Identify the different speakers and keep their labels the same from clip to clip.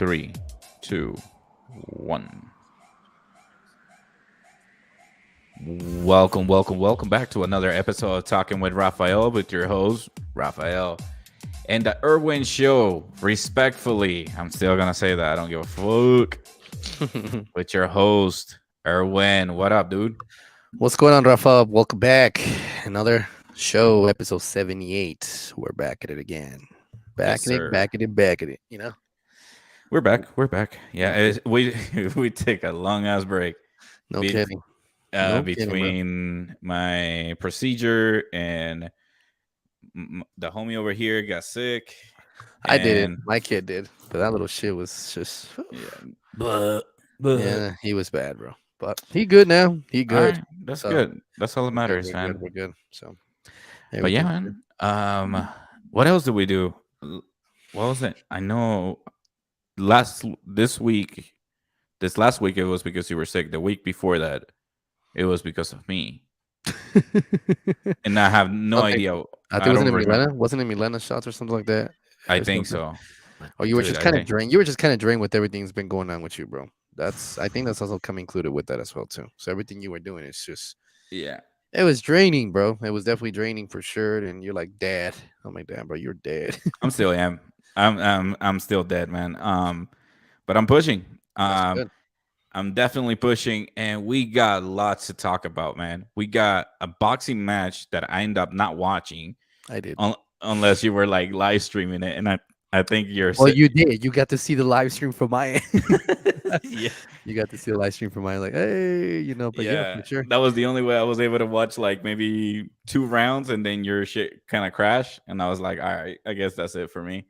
Speaker 1: Three, two, one. Welcome back to another episode of Talking with Rafael with your host, Rafael. And the Irwin Show, respectfully, I'm still going to say that. I don't give a fuck. With your host, Irwin. What up, dude?
Speaker 2: What's going on, Rafa? Welcome back. Another show, episode 78. We're back at it again.
Speaker 1: Yes, sir.
Speaker 2: Back at it. You know?
Speaker 1: We're back. Yeah, we we take a long ass break.
Speaker 2: No
Speaker 1: Be-
Speaker 2: kidding. No kidding, bro.
Speaker 1: between my procedure and the homie over here got sick.
Speaker 2: I did it.
Speaker 1: And
Speaker 2: My kid did. But that little shit was just,
Speaker 1: yeah,
Speaker 2: yeah, he was bad, bro. But he good now. He
Speaker 1: all
Speaker 2: good.
Speaker 1: right, that's
Speaker 2: So,
Speaker 1: good. That's all that
Speaker 2: we're good,
Speaker 1: matters, man.
Speaker 2: We're good. So,
Speaker 1: But yeah,
Speaker 2: everything's good.
Speaker 1: man. What else did we do? What was it? I know last this week, this last week it was because you were sick. The week before that, it was because of me, and I have no
Speaker 2: Okay.
Speaker 1: idea.
Speaker 2: I think
Speaker 1: I
Speaker 2: wasn't
Speaker 1: don't
Speaker 2: it Milena?
Speaker 1: remember.
Speaker 2: Wasn't it Milena shots or something like that?
Speaker 1: I
Speaker 2: Or
Speaker 1: think
Speaker 2: something.
Speaker 1: so.
Speaker 2: Or you were
Speaker 1: Dude,
Speaker 2: just
Speaker 1: I
Speaker 2: kind of
Speaker 1: think
Speaker 2: drained. You were just kind of drained with everything that's been going on with you, bro. I think that's also come included with that as well too. So everything you were doing is just
Speaker 1: yeah.
Speaker 2: it was draining, bro. It was definitely draining for sure. And you're like, Dad. I'm like, damn, bro, you're dead.
Speaker 1: I'm still am. I'm still dead, man. But I'm pushing.
Speaker 2: That's good.
Speaker 1: I'm definitely pushing, and we got lots to talk about, man. We got a boxing match that I end up not watching,
Speaker 2: I did.
Speaker 1: unless you were like live streaming it, and I think you're.
Speaker 2: Well, you did. You got to see the live stream from my end.
Speaker 1: Yeah,
Speaker 2: You got to see the live stream from my end, like, hey, but yeah,
Speaker 1: yeah.
Speaker 2: for sure.
Speaker 1: That was the only way I was able to watch like maybe 2 rounds, and then your shit kind of crashed, and I was like, all right, I guess that's it for me.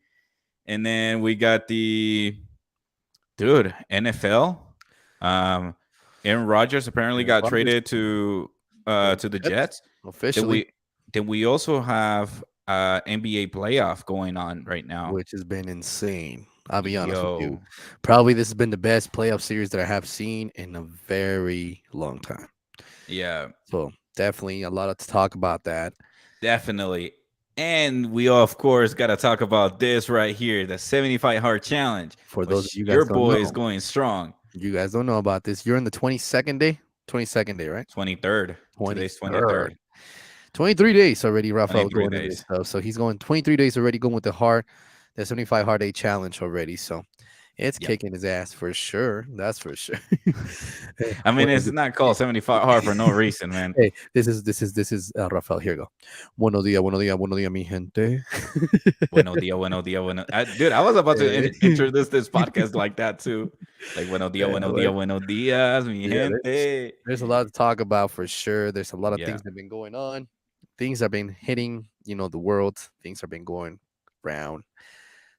Speaker 1: And then we got the dude NFL. Um, Aaron Rodgers apparently
Speaker 2: Aaron
Speaker 1: got
Speaker 2: Rodgers,
Speaker 1: traded to the
Speaker 2: Jets,
Speaker 1: Jets. Then
Speaker 2: officially,
Speaker 1: we also have NBA playoff going on right now.
Speaker 2: which has been insane. I'll be honest with you.
Speaker 1: Yo,
Speaker 2: Probably this has been the best playoff series that I have seen in a very long time.
Speaker 1: yeah,
Speaker 2: So definitely a lot to talk about that.
Speaker 1: definitely. And we of course got to talk about this right here, the 75 hard challenge,
Speaker 2: For those of
Speaker 1: which
Speaker 2: you
Speaker 1: your
Speaker 2: guys don't
Speaker 1: boy is
Speaker 2: know,
Speaker 1: going strong.
Speaker 2: you guys don't know about this. You're in the 22nd day, 22nd day, right?
Speaker 1: 23rd. Today's
Speaker 2: 23rd.
Speaker 1: 23rd.
Speaker 2: 23 days already. Rafael
Speaker 1: 23
Speaker 2: going into this
Speaker 1: days.
Speaker 2: stuff, so he's going 23 days already, going with the 75 hard day challenge already. So it's
Speaker 1: Yep.
Speaker 2: kicking his ass for sure. That's for sure. Hey,
Speaker 1: I mean,
Speaker 2: what
Speaker 1: it's
Speaker 2: is it?
Speaker 1: not called 75 hard for no reason, man.
Speaker 2: Hey, this is Rafael. Here you go. Buenos días, mi gente.
Speaker 1: Buenos dia. Dude, I was about to
Speaker 2: Eh,
Speaker 1: introduce this podcast like that too. Like,
Speaker 2: well,
Speaker 1: buenos dias, mi
Speaker 2: yeah,
Speaker 1: gente.
Speaker 2: there's a lot to talk about for sure. There's a lot of
Speaker 1: Yeah.
Speaker 2: things that have been going on. Things have been hitting, the world. Things have been going around.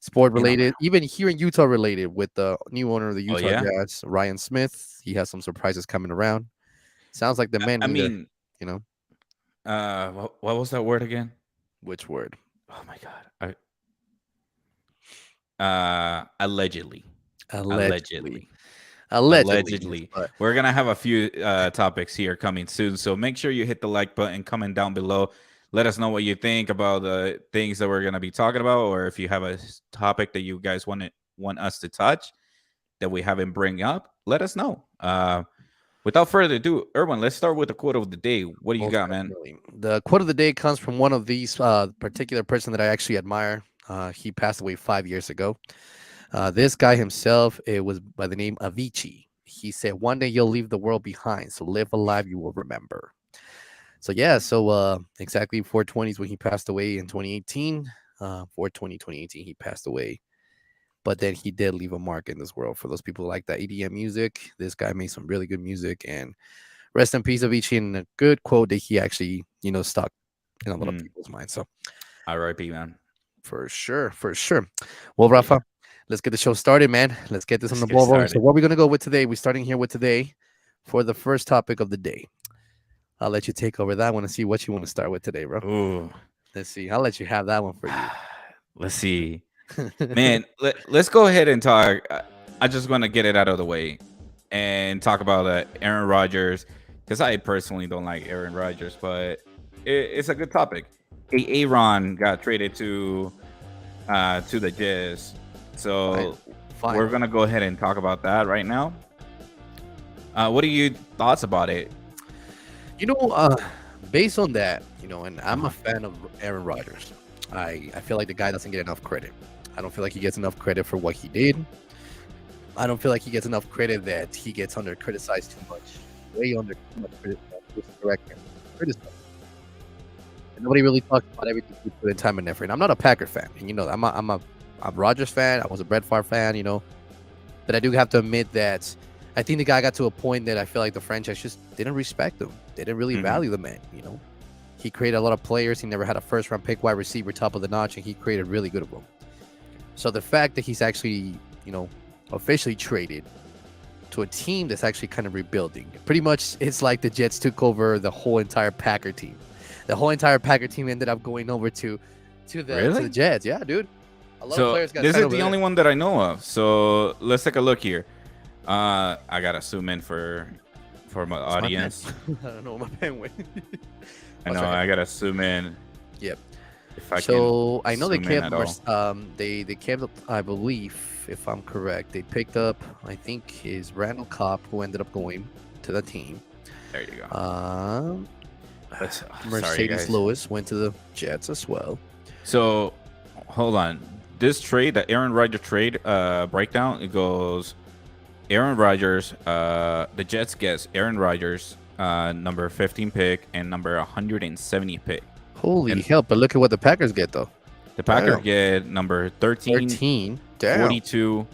Speaker 2: Sport
Speaker 1: You know,
Speaker 2: related, even here in Utah related, with the new owner of the
Speaker 1: oh
Speaker 2: Utah
Speaker 1: yeah.
Speaker 2: Jazz, Ryan Smith. He has some surprises coming around. Sounds like the men
Speaker 1: I
Speaker 2: either,
Speaker 1: mean,
Speaker 2: you know,
Speaker 1: what was that word again?
Speaker 2: which word?
Speaker 1: Oh my god. Allegedly.
Speaker 2: Allegedly.
Speaker 1: Allegedly.
Speaker 2: But
Speaker 1: We're gonna have a few topics here coming soon. So make sure you hit the like button, comment down below. Let us know what you think about the things that we're gonna be talking about, or if you have a topic that you guys want us to touch that we haven't bring up, let us know. Without further ado, Erwin, let's start with the quote of the day. What do you
Speaker 2: most
Speaker 1: got, man?
Speaker 2: definitely. The quote of the day comes from one of these particular person that I actually admire. He passed away 5 years ago. This guy himself, it was by the name Avicii. He said, "One day you'll leave the world behind, so live a life you will remember." So yeah, exactly 420 is when he passed away in 2018. 420 2018 he passed away. But then he did leave a mark in this world. For those people who like that EDM music, this guy made some really good music. And rest in peace, Avicii, and a good quote that he actually, stuck in a lot of people's minds. So
Speaker 1: R.I.P. man.
Speaker 2: for sure, for sure. Well, Rafa, let's get the show started, man. Let's get this on
Speaker 1: Let's
Speaker 2: the
Speaker 1: get
Speaker 2: ball rolling. So
Speaker 1: started.
Speaker 2: what we're gonna go with today? We're starting here with today for the first topic of the day. I'll let you take over that. I want to see what you want to start with today, bro.
Speaker 1: Ooh.
Speaker 2: Let's see. I'll let you have that one for you.
Speaker 1: Let's see. Man, let's go ahead and talk. I just want to get it out of the way and talk about Aaron Rodgers, because I personally don't like Aaron Rodgers, but it's a good topic. Aaron got traded to the Jazz. So
Speaker 2: Fine. fine.
Speaker 1: we're gonna go ahead and talk about that right now. What are your thoughts about it?
Speaker 2: You know, based on that, and I'm a fan of Aaron Rodgers. I feel like the guy doesn't get enough credit. I don't feel like he gets enough credit for what he did. I don't feel like he gets enough credit that he gets under criticized too much, way under too much criticized. And nobody really talks about everything he put in time and effort. And I'm not a Packer fan, and I'm a Rodgers fan. I was a Brett Favre fan, but I do have to admit that I think the guy got to a point that I feel like the franchise just didn't respect him. They didn't really value the man, He created a lot of players. He never had a first-round pick wide receiver top of the notch, and he created really good of them. So the fact that he's actually, officially traded to a team that's actually kind of rebuilding. Pretty much, it's like the Jets took over the whole entire Packer team. The whole entire Packer team ended up going over to the Jets. Yeah, dude. A lot of players got
Speaker 1: this
Speaker 2: signed
Speaker 1: is
Speaker 2: over
Speaker 1: the
Speaker 2: there.
Speaker 1: only one that I know of. So let's take a look here. I gotta zoom in for my audience.
Speaker 2: I don't know what my pen went.
Speaker 1: I know I gotta zoom in.
Speaker 2: Yep.
Speaker 1: If I
Speaker 2: So I know they
Speaker 1: zoom in
Speaker 2: kept
Speaker 1: at all.
Speaker 2: they kept, I believe, if I'm correct, they picked up, I think, is Randall Cobb, who ended up going to the team.
Speaker 1: There you go. Sorry,
Speaker 2: Mercedes
Speaker 1: guys.
Speaker 2: Lewis went to the Jets as well.
Speaker 1: So hold on. This trade, the Aaron Rodgers trade breakdown, it goes Aaron Rodgers, the Jets gets Aaron Rodgers, number 15 pick and number 170 pick.
Speaker 2: Holy hell! But look at what the Packers get though.
Speaker 1: The Packers
Speaker 2: Damn.
Speaker 1: get number 13,
Speaker 2: 13. Damn.
Speaker 1: 42,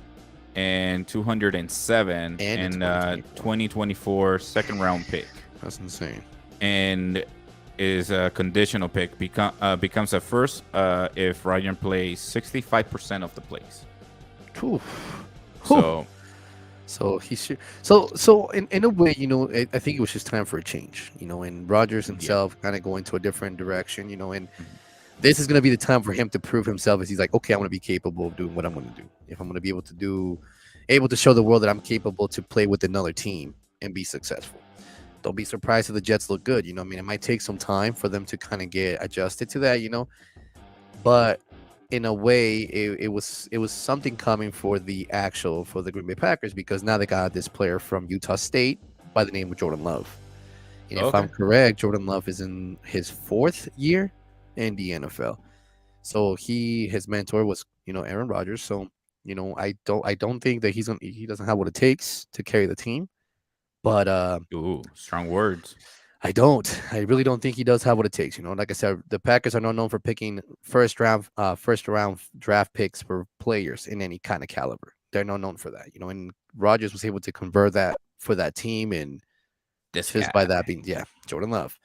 Speaker 1: and 207
Speaker 2: And
Speaker 1: and
Speaker 2: a
Speaker 1: 2024 second round pick.
Speaker 2: That's insane.
Speaker 1: And is a conditional pick, becomes a first if Ryan plays 65% of the plays.
Speaker 2: Oof.
Speaker 1: So
Speaker 2: So he should. So in a way, I think it was just time for a change. And Rodgers himself kind of going to a different direction. And this is going to be the time for him to prove himself. As he's like, okay, I'm going to be capable of doing what I'm going to do. If I'm going to be able to show the world that I'm capable to play with another team and be successful. Don't be surprised if the Jets look good. It might take some time for them to kind of get adjusted to that. But in a way, it was something coming for the Green Bay Packers, because now they got this player from Utah State by the name of Jordan Love. And if I'm correct, Jordan Love is in his 4th year in the NFL. So his mentor was, Aaron Rodgers. So, I don't think that he doesn't have what it takes to carry the team. But
Speaker 1: ooh, strong words.
Speaker 2: I really don't think he does have what it takes. Like I said, the Packers are not known for picking first round draft picks for players in any kind of caliber. They're not known for that. And Rodgers was able to convert that for that team, and by that being, Jordan Love,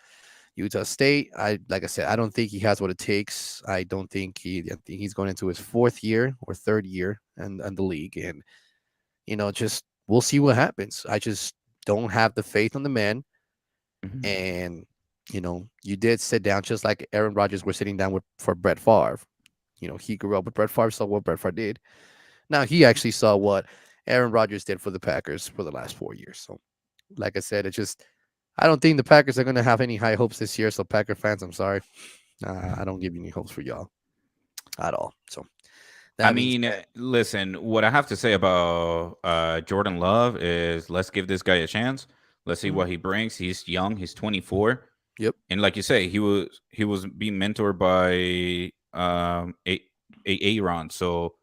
Speaker 2: Utah State. Like I said, I don't think he has what it takes. I think he's going into his 4th year or 3rd year in the league, and just we'll see what happens. I just don't have the faith on the man.
Speaker 1: Mhm.
Speaker 2: And you did sit down just like Aaron Rodgers were sitting down for Brett Favre. He grew up with Brett Favre, saw what Brett Favre did. Now he actually saw what Aaron Rodgers did for the Packers for the last 4 years. So, like I said, I don't think the Packers are going to have any high hopes this year. So, Packer fans, I'm sorry, I don't give you any hopes for y'all at all. So,
Speaker 1: listen, what I have to say about Jordan Love is let's give this guy a chance. Let's see what he brings. He's young. He's 24.
Speaker 2: Yep.
Speaker 1: And like you say, he was being mentored by Aaron. So,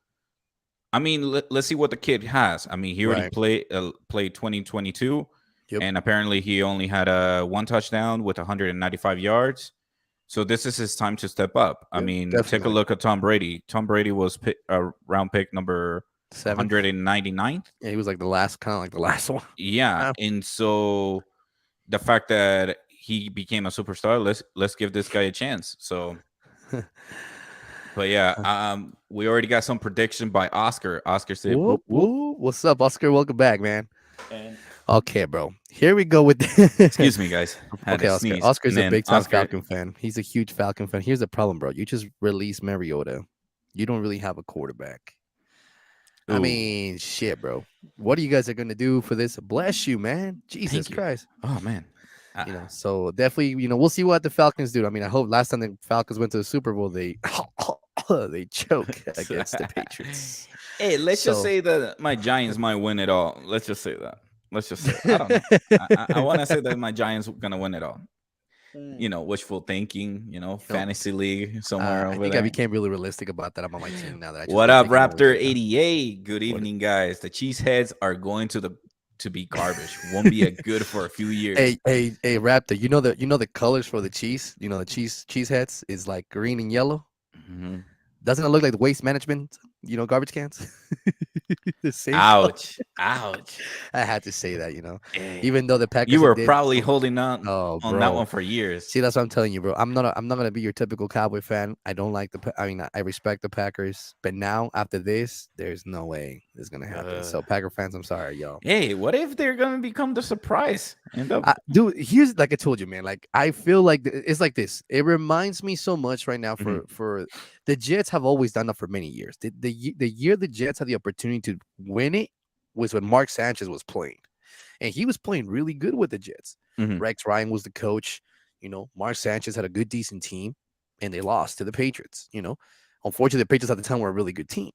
Speaker 1: let's see what the kid has. He already played 2022, and apparently he only had 1 touchdown with 195 yards. So this is his time to step up.
Speaker 2: Definitely.
Speaker 1: Take a look at Tom Brady. Tom Brady was round pick number 199.
Speaker 2: Yeah, he was like the last one.
Speaker 1: Yeah, and so the fact that he became a superstar, let's give this guy a chance. So, but yeah, we already got some prediction by Oscar. Oscar said,
Speaker 2: whoop, whoop. What's up, Oscar? Welcome back, man. Okay, bro. Here we go with
Speaker 1: excuse me, guys.
Speaker 2: Okay, Oscar. Oscar's a big time Falcon fan. He's a huge Falcon fan. Here's the problem, bro. You just released Mariota. You don't really have a quarterback.
Speaker 1: Ooh.
Speaker 2: Shit, bro. What are you guys going to do for this? Bless you, man. Jesus Christ.
Speaker 1: Oh, man.
Speaker 2: So definitely, we'll see what the Falcons do. I hope last time the Falcons went to the Super Bowl, they they choke against the Patriots.
Speaker 1: Hey, let's just
Speaker 2: So
Speaker 1: say that my Giants might win it all. Let's just say that. Let's just say I don't know. I want to say that my Giants are gonna win it all. Wishful thinking. Fantasy league somewhere
Speaker 2: I
Speaker 1: over
Speaker 2: think I
Speaker 1: there.
Speaker 2: became really realistic about that. I'm on my team now. That I just
Speaker 1: What
Speaker 2: been
Speaker 1: up,
Speaker 2: thinking over
Speaker 1: Raptor
Speaker 2: it, huh?
Speaker 1: 88? Good evening, guys. The Cheeseheads are going to be garbage. Won't be a good for a few years.
Speaker 2: Hey, Raptor. You know the colors for the cheese. You know the cheese heads is like green and yellow.
Speaker 1: Mhm.
Speaker 2: Doesn't it look like the waste management? Garbage cans. The same color.
Speaker 1: Ouch.
Speaker 2: I had to say that.
Speaker 1: Hey,
Speaker 2: Even though the Packers
Speaker 1: you were
Speaker 2: did.
Speaker 1: probably holding on
Speaker 2: Oh,
Speaker 1: on that
Speaker 2: bro.
Speaker 1: one for years.
Speaker 2: See, that's what I'm telling you, bro. I'm not gonna be your typical Cowboy fan. I don't like I respect the Packers, but now after this, there's no way this is gonna happen. So Packer fans, I'm sorry, y'all.
Speaker 1: Hey, what if they're gonna become the surprise?
Speaker 2: Dude, here's like I told you, man. Like I feel like it's like this. It reminds me so much right now
Speaker 1: Mhm.
Speaker 2: for the Jets have always done that for many years. The year the Jets had the opportunity to win it was when Mark Sanchez was playing, and he was playing really good with the Jets.
Speaker 1: Mhm.
Speaker 2: Rex Ryan was the coach. Mark Sanchez had a good, decent team, and they lost to the Patriots. Unfortunately, the Patriots at the time were a really good team.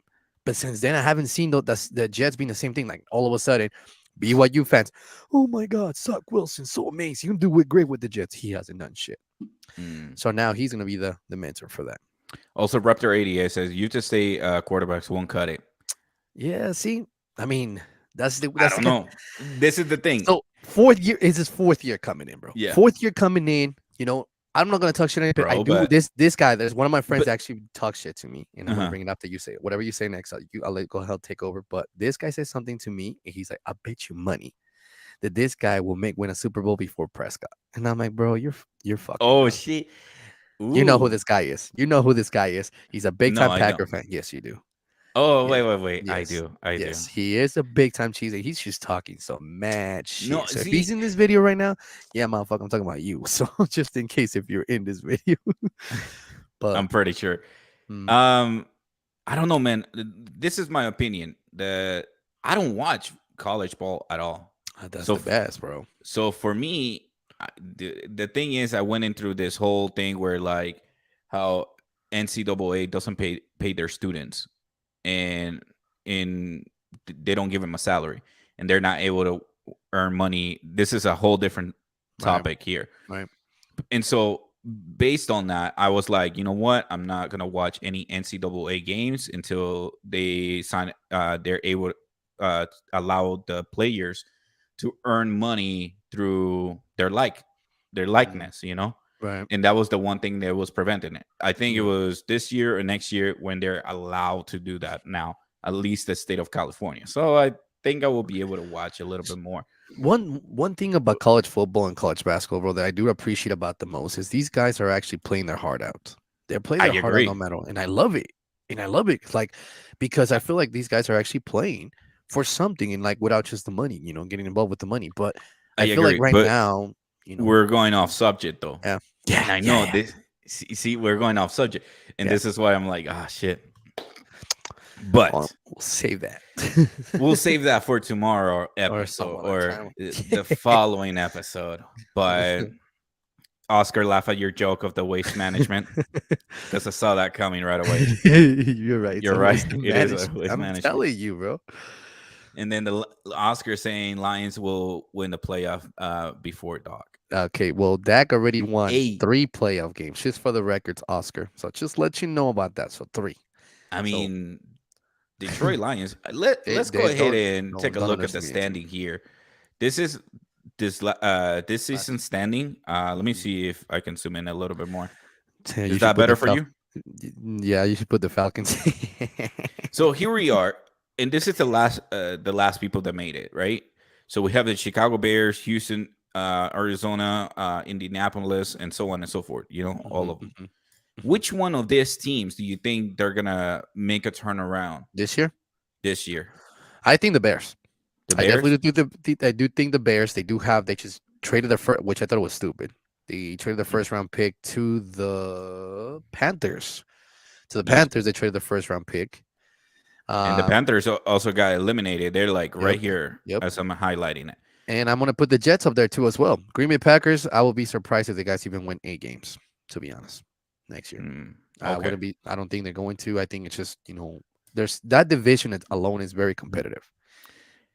Speaker 2: But since then, I haven't seen the Jets being the same thing. Like all of a sudden, BYU fans, oh my God, Zach Wilson, so amazing. You do it great with the Jets. He hasn't done shit.
Speaker 1: Mm.
Speaker 2: So now he's gonna be the mentor for that.
Speaker 1: Also, Raptor 88 says Utah State quarterbacks won't cut it.
Speaker 2: Yeah, see, I mean, that's the
Speaker 1: I don't know. This is the thing.
Speaker 2: So fourth year is his fourth year coming in, bro.
Speaker 1: Yeah.
Speaker 2: Fourth year coming in. I'm not gonna talk shit on it.
Speaker 1: Bro,
Speaker 2: I do
Speaker 1: but-
Speaker 2: this guy. There's one of my friends
Speaker 1: but-
Speaker 2: actually talk shit to me, and I'm gonna bring it up that you say it. Whatever you say next, I'll let go ahead take over. But this guy says something to me, and he's like, "I bet you money that this guy will win a Super Bowl before Prescott." And I'm like, "Bro, you're fucking."
Speaker 1: Oh
Speaker 2: dumb.
Speaker 1: shit!
Speaker 2: You know who
Speaker 1: Ooh.
Speaker 2: this guy is. You know who this guy is. He's a big time
Speaker 1: No, I
Speaker 2: Packer
Speaker 1: don't.
Speaker 2: fan. Yes, you do.
Speaker 1: Oh,
Speaker 2: Yeah.
Speaker 1: wait. I
Speaker 2: Yes.
Speaker 1: do.
Speaker 2: Yes, he is a big time cheesehead. He's just talking some mad shit.
Speaker 1: No,
Speaker 2: So if
Speaker 1: see-
Speaker 2: he's in this video right now, yeah, motherfucker, I'm talking about you. So just in case if you're in this video. But
Speaker 1: I'm pretty sure.
Speaker 2: mm,
Speaker 1: I don't know, man. This is my opinion. That I don't watch college ball at all.
Speaker 2: that's
Speaker 1: so
Speaker 2: the best, bro.
Speaker 1: So for me, the thing is, I went in through this whole thing where like how NCAA doesn't pay their students, and they don't give them a salary, and they're not able to earn money. This is a whole different topic here,
Speaker 2: Right.
Speaker 1: and so based on that, I was like, you know what? I'm not gonna watch any NCAA games until they sign. They're able to allow the players to earn money through their likeness,
Speaker 2: Right.
Speaker 1: And that was the one thing that was preventing it. I think it was this year or next year when they're allowed to do that now, at least the state of California. So I think I will be able to watch a little bit more.
Speaker 2: One thing about college football and college basketball, bro, that I do appreciate about the most is these guys are actually playing their heart out. They're playing
Speaker 1: I
Speaker 2: their heart
Speaker 1: agree.
Speaker 2: out no matter what. And I love it. Like, because I feel like these guys are actually playing for something and like without just the money, getting involved with the money. But I feel like
Speaker 1: agree,
Speaker 2: right
Speaker 1: but
Speaker 2: now,
Speaker 1: we're going off subject though.
Speaker 2: Yeah.
Speaker 1: And I know this. See, we're going off subject, and this is why I'm like, shit. But
Speaker 2: we'll save that.
Speaker 1: we'll save that for tomorrow episode or the following episode. But Oscar, laugh at your joke of the waste management because I saw that coming right away.
Speaker 2: You're right.
Speaker 1: You're right. It is a waste
Speaker 2: I'm
Speaker 1: management.
Speaker 2: telling you, bro.
Speaker 1: And then the Oscar saying Lions will win the playoff before Doc.
Speaker 2: Okay, well, Dak already won
Speaker 1: 8.
Speaker 2: 3 playoff games, just for the records, Oscar. So just let you know about that. So 3.
Speaker 1: I mean, Detroit Lions. Let's go ahead and take a look at the standing here. This is this season standing. Let me see if I can zoom in a little bit more. Is that better for you?
Speaker 2: Yeah, you should put the Falcons.
Speaker 1: So here we are, and this is the last people that made it, right? So we have the Chicago Bears, Houston, Arizona, Indianapolis, and so on and so forth. All of them. Which one of these teams do you think they're gonna make a turnaround
Speaker 2: this year?
Speaker 1: This year,
Speaker 2: I think the Bears.
Speaker 1: The Bears?
Speaker 2: I definitely I do think the Bears. They just traded their first, which I thought was stupid. They traded the first round pick to the Panthers. To the Panthers, they traded the first round pick.
Speaker 1: And the Panthers also got eliminated. They're like right here as I'm highlighting it.
Speaker 2: And I'm going to put the Jets up there too as well. Green Bay Packers, I will be surprised if the guys even win 8 games, to be honest, next year. I
Speaker 1: Okay.
Speaker 2: wouldn't be. I don't think they're going to. I think it's just there's that division alone is very competitive.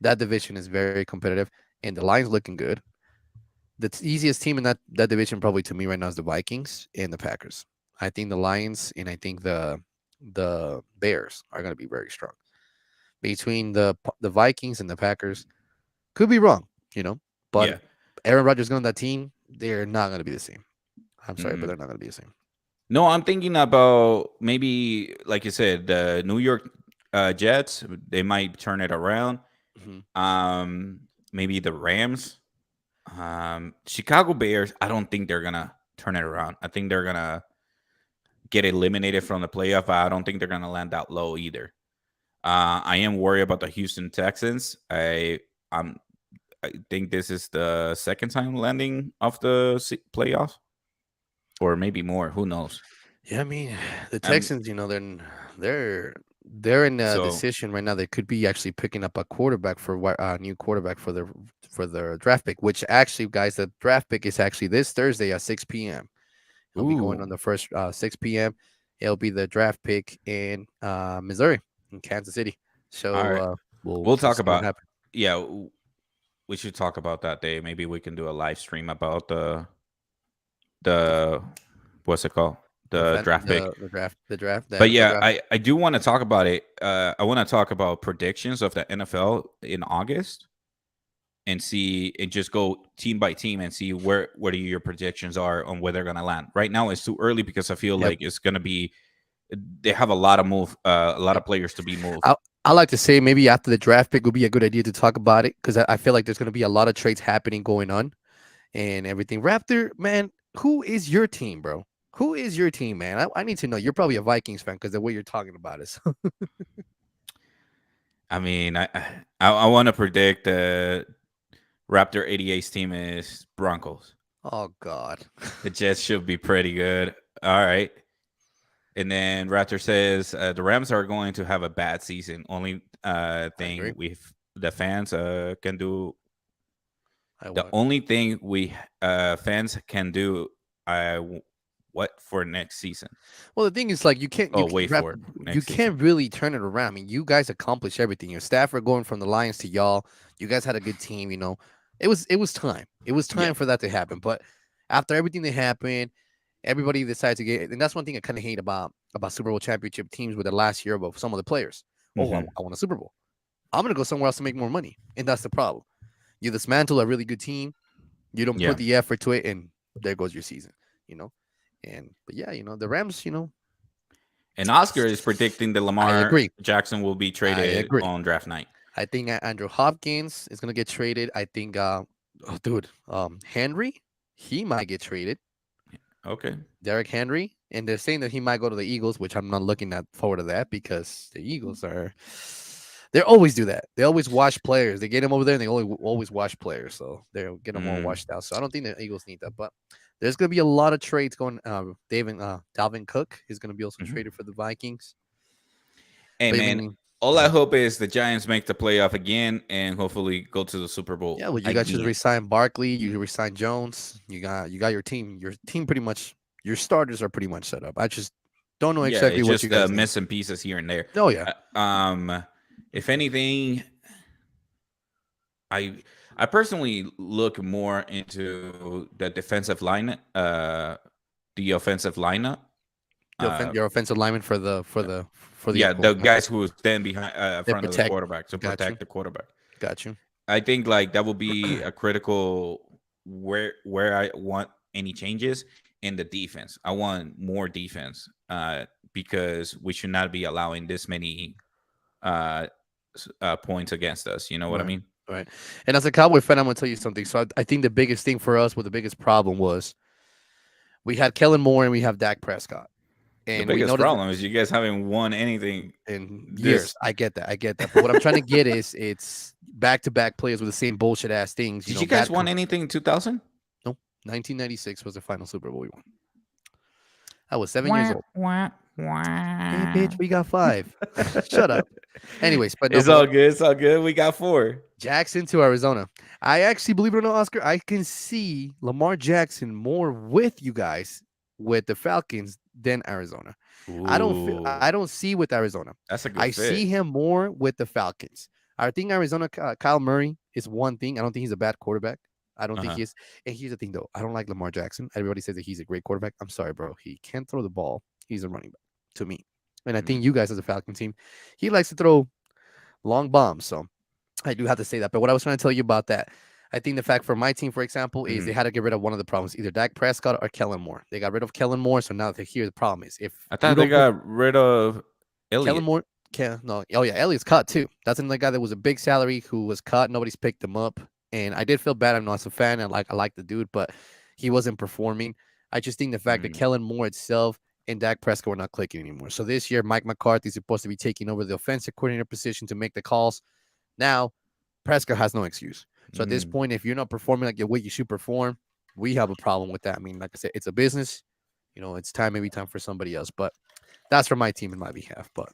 Speaker 2: That division is very competitive, and the Lions looking good. The easiest team in that division probably to me right now is the Vikings and the Packers. I think the Lions and I think the Bears are going to be very strong. Between the Vikings and the Packers, could be wrong, but
Speaker 1: Yeah.
Speaker 2: Aaron Rodgers going on that team, they're not going to be the same. I'm sorry, but
Speaker 1: Mhm.
Speaker 2: they're not going to be the same.
Speaker 1: No, I'm thinking about maybe, like you said, the New York Jets. They might turn it around.
Speaker 2: Hmm.
Speaker 1: Maybe the Rams. Chicago Bears. I don't think they're gonna turn it around. I think they're gonna get eliminated from the playoff. But I don't think they're gonna land that low either. I am worried about the Houston Texans. I'm I think this is the second time landing of the playoffs, or maybe more. Who knows?
Speaker 2: Yeah, I mean, the
Speaker 1: Um.
Speaker 2: Texans, they're they're in a
Speaker 1: So.
Speaker 2: decision right now. They could be actually picking up a quarterback for a new quarterback for their draft pick. Which actually, guys, the draft pick is actually this Thursday at 6 p.m. He'll be going
Speaker 1: Ooh.
Speaker 2: on the first 6 p.m. It'll be the draft pick in Missouri, in Kansas City.
Speaker 1: All
Speaker 2: So
Speaker 1: right.
Speaker 2: we'll
Speaker 1: We'll
Speaker 2: we'll
Speaker 1: talk
Speaker 2: see what
Speaker 1: about.
Speaker 2: happens.
Speaker 1: Yeah. We should talk about that day. Maybe we can do a live stream about
Speaker 2: The
Speaker 1: the what's it called,
Speaker 2: the
Speaker 1: the draft pick.
Speaker 2: the draft, the
Speaker 1: But
Speaker 2: NFL
Speaker 1: yeah,
Speaker 2: draft.
Speaker 1: I do want to talk about it. I want to talk about predictions of the NFL in August and see and just go team by team and see what your predictions are on where they're gonna land. Right now, it's too early because I feel
Speaker 2: Yep.
Speaker 1: like it's gonna be they have a lot
Speaker 2: Yep.
Speaker 1: of players to be moved.
Speaker 2: I like to say maybe after the draft pick would be a good idea to talk about it because I feel like there's going to be a lot of trades happening going on and everything. Raptor, man, who is your team, bro? Who is your team, man? I need to know. You're probably a Vikings fan because the way you're talking about it.
Speaker 1: I mean, I want to predict the Raptor 88's team is Broncos.
Speaker 2: Oh God.
Speaker 1: The Jets should be pretty good. All right. And then Raptor says the Rams are going to have a bad season. Only
Speaker 2: I agree.
Speaker 1: thing we the fans can do.
Speaker 2: I
Speaker 1: The
Speaker 2: want.
Speaker 1: only thing we fans can do. What for next season?
Speaker 2: Well, the thing is, like, you can't,
Speaker 1: Oh, wait for it
Speaker 2: you
Speaker 1: next season.
Speaker 2: can't really turn it around. I mean, you guys accomplished everything. Your staff are going from the Lions to y'all. You guys had a good team. It was time. It was
Speaker 1: Yeah.
Speaker 2: time for that to happen. But after everything that happened, everybody decided to get. And that's one thing I kind of hate about Super Bowl championship teams with the last year of some of the players. Oh,
Speaker 1: Hmm.
Speaker 2: I want a Super Bowl. I'm gonna go somewhere else to make more money, and that's the problem. You dismantle a really good team. You don't
Speaker 1: Yeah.
Speaker 2: put the effort to it, and there goes your season. You know. But yeah, the Rams.
Speaker 1: And Oscar is predicting that
Speaker 2: I
Speaker 1: Lamar
Speaker 2: agree.
Speaker 1: Jackson will be
Speaker 2: I
Speaker 1: traded
Speaker 2: agree.
Speaker 1: on draft night.
Speaker 2: I think Andrew Hopkins is gonna get traded. I think, Henry, he might get traded.
Speaker 1: Okay.
Speaker 2: Derrick Henry, and they're saying that he might go to the Eagles, which I'm not looking at forward to that because the Eagles they always do that. They always wash players. They get him over there, and they always wash players, so they'll get them all
Speaker 1: Mm.
Speaker 2: washed out. So I don't think the Eagles need that, but there's gonna be a lot of trades going. Dalvin Cook is gonna be also
Speaker 1: Mhm.
Speaker 2: traded for the Vikings.
Speaker 1: Hey
Speaker 2: But I
Speaker 1: man,
Speaker 2: mean,
Speaker 1: all
Speaker 2: go
Speaker 1: I
Speaker 2: ahead.
Speaker 1: hope is the Giants make the playoff again and hopefully go to the Super Bowl
Speaker 2: Yeah, well, you guys just
Speaker 1: again.
Speaker 2: resign Barkley. You resign Jones. You got your team. Your team pretty much. Your starters are pretty much set up. I just don't know
Speaker 1: Yeah,
Speaker 2: exactly
Speaker 1: it's
Speaker 2: what you
Speaker 1: just
Speaker 2: guys need.
Speaker 1: missing pieces here and there.
Speaker 2: Oh yeah,
Speaker 1: If anything, I personally look more into the defensive line, the offensive lineup. Uh,
Speaker 2: your offensive lineman for the
Speaker 1: yeah, the
Speaker 2: opponent.
Speaker 1: guys who stand behind
Speaker 2: They
Speaker 1: front of the
Speaker 2: protect.
Speaker 1: quarterback to
Speaker 2: Got you.
Speaker 1: protect the quarterback.
Speaker 2: Got you.
Speaker 1: I think like that will be a critical where I want any changes in the defense. I want more defense because we should not be allowing this many uh, points against us. You know what I
Speaker 2: Right.
Speaker 1: mean?
Speaker 2: Right. And as a Cowboy fan, I'm gonna tell you something. So I think the biggest thing for us, what the biggest problem was, we had Kellen Moore and we have Dak Prescott,
Speaker 1: The
Speaker 2: and we
Speaker 1: biggest
Speaker 2: noticed
Speaker 1: problem is you guys haven't won anything
Speaker 2: in
Speaker 1: this.
Speaker 2: years. I get that. I get that. But what I'm trying to get is it's back to back players with the same bullshit ass things.
Speaker 1: Did you guys
Speaker 2: Bad.
Speaker 1: won anything in 2000?
Speaker 2: No, 1996 was the final Super Bowl we won. I was 7 years old. Hey, bitch, we got 5. Shut up. Anyways, but no,
Speaker 1: It's all good. It's all good. We got 4.
Speaker 2: Jackson to Arizona. I actually, believe it or not, Oscar, I can see Lamar Jackson more with you guys with the Falcons than Arizona.
Speaker 1: Ooh,
Speaker 2: I don't see with Arizona.
Speaker 1: that's a good
Speaker 2: I see
Speaker 1: fit.
Speaker 2: him more with the Falcons. I think Arizona Kyle Murray is one thing. I don't think he's a bad quarterback. I don't think
Speaker 1: Uh-huh.
Speaker 2: he is. And here's the thing though. I don't like Lamar Jackson. Everybody says that he's a great quarterback. I'm sorry, bro. He can't throw the ball. He's a running back to me. And I
Speaker 1: Mm,
Speaker 2: think you guys as a Falcon team, he likes to throw long bombs. So I do have to say that. But what I was trying to tell you about that, I think the fact for my team, for example, is they
Speaker 1: mhm.
Speaker 2: had to get rid of one of the problems, either Dak Prescott or Kellen Moore. They got rid of Kellen Moore, so now here the problem is if
Speaker 1: I
Speaker 2: you
Speaker 1: thought they
Speaker 2: don't put
Speaker 1: got rid of
Speaker 2: Kellen
Speaker 1: Elliott.
Speaker 2: Moore, no, oh yeah, Elliott's cut too. That's another guy that was a big salary who was cut. Nobody's picked him up, and I did feel bad. I'm not a fan. I like the dude, but he wasn't performing. I just think the fact that
Speaker 1: Mm,
Speaker 2: Kellen Moore itself and Dak Prescott were not clicking anymore. So this year, Mike McCarthy's supposed to be taking over the offensive coordinator position to make the calls. Now, Prescott has no excuse. So at this
Speaker 1: mm.
Speaker 2: point, if you're not performing like the way you should perform, we have a problem with that. I mean, like I said, it's a business. It's maybe time for somebody else. But that's for my team in my behalf. But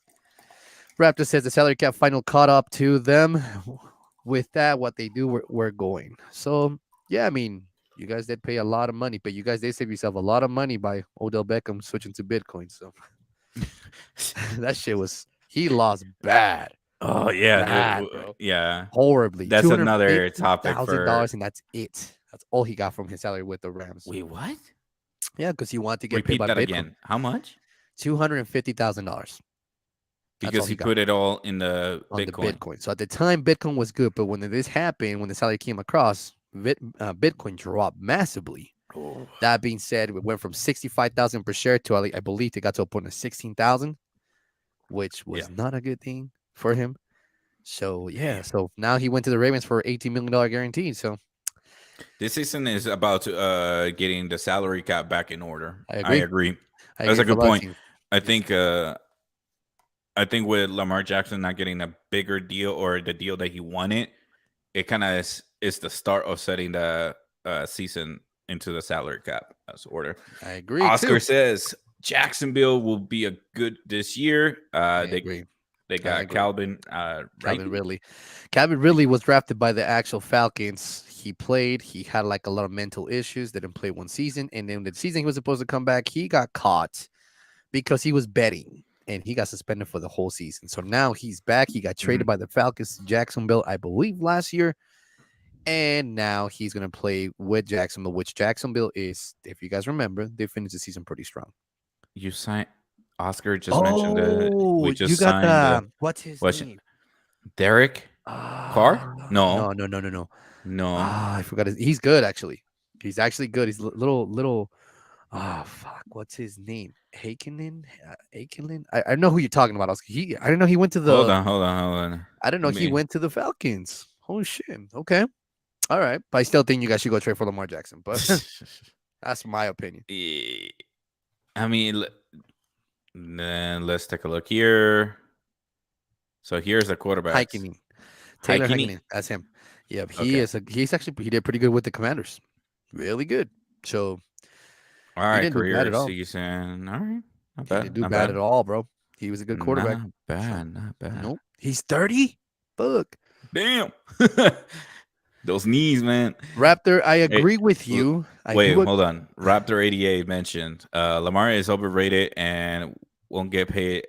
Speaker 2: Raptor says the salary cap final caught up to them. With that, what they do, we're going. So yeah, I mean, you guys did pay a lot of money, but you guys did save yourself a lot of money by Odell Beckham switching to Bitcoin. So that shit was he lost
Speaker 1: Oh yeah, dude.
Speaker 2: bad, bro,
Speaker 1: Yeah,
Speaker 2: horribly.
Speaker 1: that's
Speaker 2: Two hundred
Speaker 1: another
Speaker 2: fifty
Speaker 1: topic
Speaker 2: thousand
Speaker 1: for.
Speaker 2: dollars, and that's it. That's all he got from his salary with the Rams.
Speaker 1: Wait, what?
Speaker 2: Yeah, because he wanted to get paid
Speaker 1: Repeat
Speaker 2: by
Speaker 1: that
Speaker 2: Bitcoin.
Speaker 1: again. How much?
Speaker 2: $250,000. That's all
Speaker 1: Because he
Speaker 2: he got
Speaker 1: put it all in the
Speaker 2: on the
Speaker 1: Bitcoin.
Speaker 2: Bitcoin. So at the time, Bitcoin was good, but when this happened, when the salary came across, Bitcoin dropped massively.
Speaker 1: Oh,
Speaker 2: That being said, it went from 65,000 per share to I believe they got to a point of 16,000, which
Speaker 1: yeah.
Speaker 2: was not a good thing for him. So yeah,
Speaker 1: Damn.
Speaker 2: so now he went to the Ravens for $18 million guarantee. So
Speaker 1: This season is about to getting the salary cap back in order.
Speaker 2: I
Speaker 1: I
Speaker 2: agree.
Speaker 1: agree.
Speaker 2: I
Speaker 1: That's
Speaker 2: agree
Speaker 1: a
Speaker 2: for a
Speaker 1: good
Speaker 2: lot of
Speaker 1: point.
Speaker 2: teams.
Speaker 1: I
Speaker 2: Yes.
Speaker 1: think with Lamar Jackson not getting a bigger deal or the deal that he wanted, it kind of is the start of setting the season into the salary cap as order.
Speaker 2: I agree
Speaker 1: Oscar
Speaker 2: too.
Speaker 1: says Jacksonville will be a good this year.
Speaker 2: I
Speaker 1: They
Speaker 2: agree.
Speaker 1: they
Speaker 2: I
Speaker 1: got
Speaker 2: agree.
Speaker 1: Calvin right.
Speaker 2: Calvin Ridley. Calvin Ridley was drafted by the actual Falcons. He played. He had like a lot of mental issues. Didn't play one season, and then the season he was supposed to come back, he got caught because he was betting, and he got suspended for the whole season. So now he's back. He got traded
Speaker 1: Mhm.
Speaker 2: by the Falcons to Jacksonville, I believe, last year, and now he's gonna play with Jacksonville, which Jacksonville is, if you guys remember, they finished the season pretty strong.
Speaker 1: You signed. Oscar just mentioned
Speaker 2: Oh,
Speaker 1: we
Speaker 2: you
Speaker 1: just
Speaker 2: got
Speaker 1: signed
Speaker 2: the what's his
Speaker 1: what's
Speaker 2: name?
Speaker 1: Derek Carr?
Speaker 2: No,
Speaker 1: No,
Speaker 2: no, no, no, no.
Speaker 1: no.
Speaker 2: I forgot. He's good actually. He's actually good. He's little. Fuck. What's his name? Hakenin. Hakenin. I know who you're talking about. I didn't know he went to
Speaker 1: Hold
Speaker 2: the.
Speaker 1: on, hold on, hold on.
Speaker 2: I didn't know
Speaker 1: Let
Speaker 2: he
Speaker 1: me.
Speaker 2: went to the Falcons. Holy shit. Okay. All right. But I still think you guys should go trade for Lamar Jackson. But that's my opinion.
Speaker 1: I mean, then let's take a look here. So here's the quarterbacks.
Speaker 2: Hakenin. Taylor
Speaker 1: Haikini.
Speaker 2: Hakenin. That's him. Yeah.
Speaker 1: Okay.
Speaker 2: He did pretty good with the Commanders. Really good. So
Speaker 1: All
Speaker 2: he
Speaker 1: right.
Speaker 2: didn't do bad
Speaker 1: Career
Speaker 2: at all.
Speaker 1: season. All right. Not
Speaker 2: He didn't
Speaker 1: bad.
Speaker 2: do
Speaker 1: Not
Speaker 2: bad
Speaker 1: bad.
Speaker 2: at all, bro. He was a good quarterback.
Speaker 1: Not
Speaker 2: So
Speaker 1: bad. Not bad.
Speaker 2: nope. He's 30. Fuck.
Speaker 1: Damn. Those knees, man.
Speaker 2: Raptor, I
Speaker 1: Hey,
Speaker 2: agree with
Speaker 1: l-
Speaker 2: you.
Speaker 1: wait, hold on. Raptor 88 mentioned Lamar is overrated and won't get paid.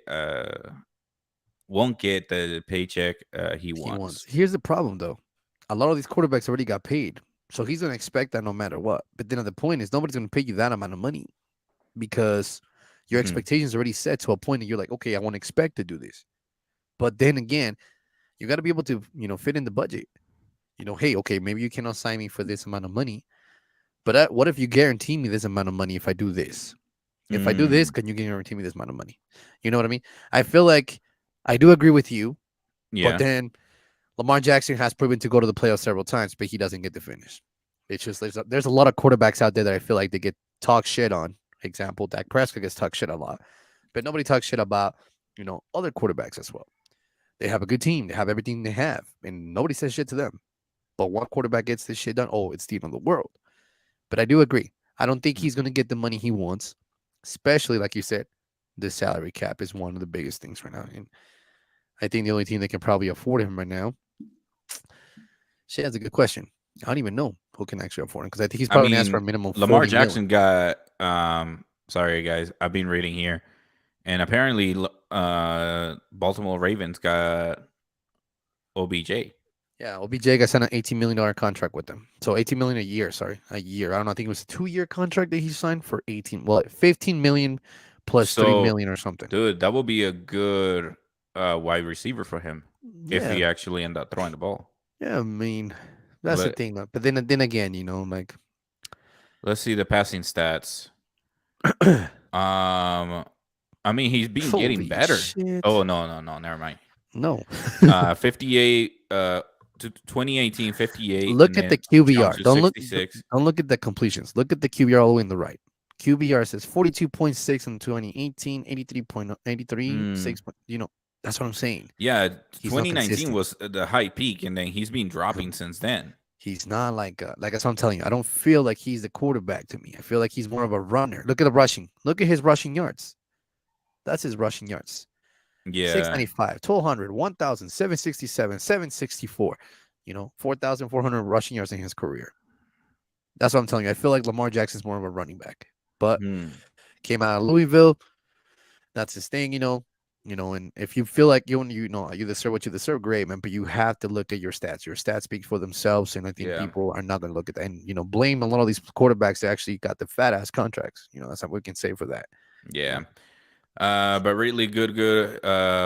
Speaker 1: Won't get the paycheck he
Speaker 2: He wants.
Speaker 1: wants.
Speaker 2: Here's the problem, though. A lot of these quarterbacks already got paid. So he's going to expect that no matter what. But then the point is, nobody's going to pay you that amount of money because your
Speaker 1: Mhm.
Speaker 2: expectations already set to a point that you're like, okay, I want to expect to do this. But then again, you got to be able to, fit in the budget. Hey, okay, maybe you cannot sign me for this amount of money. But what if you guarantee me this amount of money if I do this? If I do this,
Speaker 1: Mm,
Speaker 2: can you guarantee me this amount of money? You know what I mean? I feel like I do agree with you, but
Speaker 1: yeah.
Speaker 2: then Lamar Jackson has proven to go to the playoffs several times, but he doesn't get the finish. It's just there's a lot of quarterbacks out there that I feel like they get talk shit on. Example, Dak Prescott gets talk shit a lot, but nobody talks shit about other quarterbacks as well. They have a good team, they have everything they have, and nobody says shit to them. But one quarterback gets this shit done. Oh, it's the end of the world. But I do agree. I don't think he's going to get the money he wants, especially like you said, the salary cap is one of the biggest things right now. And I think the only team that can probably afford him right now. Shit, that's a good question. I don't even know who can actually afford him because I think he's
Speaker 1: I
Speaker 2: probably going to ask for a
Speaker 1: mean,
Speaker 2: minimum
Speaker 1: Lamar
Speaker 2: 40 million.
Speaker 1: Jackson got sorry guys, I've been reading here And apparently, Baltimore Ravens got OBJ.
Speaker 2: Yeah, OBJ got signed an $18 million contract with them. So 18 million a year, sorry. A year. I don't know. I think it was a 2-year contract that he signed for 18. Well, 15 million plus 3
Speaker 1: So,
Speaker 2: million or something.
Speaker 1: dude, that would be a good wide receiver for him if he
Speaker 2: Yeah.
Speaker 1: actually end up throwing the ball.
Speaker 2: Yeah, I mean, that's the
Speaker 1: Let,
Speaker 2: thing. But then again, like
Speaker 1: let's see the passing stats. I mean, he's been getting
Speaker 2: holy
Speaker 1: better.
Speaker 2: shit.
Speaker 1: Oh, no, never mind.
Speaker 2: No.
Speaker 1: 58 2018 58 and
Speaker 2: Look at
Speaker 1: then
Speaker 2: the
Speaker 1: jumped
Speaker 2: QBR.
Speaker 1: to
Speaker 2: Don't
Speaker 1: 66.
Speaker 2: look at the completions. Look at the QBR all the way in the right. QBR says 42.6 in 2018, 83.83, 6. That's what I'm saying.
Speaker 1: Yeah,
Speaker 2: He's not
Speaker 1: 2019
Speaker 2: consistent.
Speaker 1: was the high peak, and then he's been dropping since then.
Speaker 2: He's not like that's what I'm telling you. I don't feel like he's the quarterback to me. I feel like he's more of a runner. Look at the rushing. Look at his rushing yards. That's his rushing yards.
Speaker 1: Yeah,
Speaker 2: 695, 1200, 1000, 767, 764. 4,400 rushing yards in his career. That's what I'm telling you. I feel like Lamar Jackson's more of a running back, but came out of Louisville. That's his thing, and if you feel like you deserve what you deserve, great, man. But you have to look at your stats. Your stats speak for themselves, and I think
Speaker 1: Yeah.
Speaker 2: people are not going to look at that. And blame a lot of these quarterbacks that actually got the fat ass contracts. That's what we can say for that.
Speaker 1: Yeah. But really good.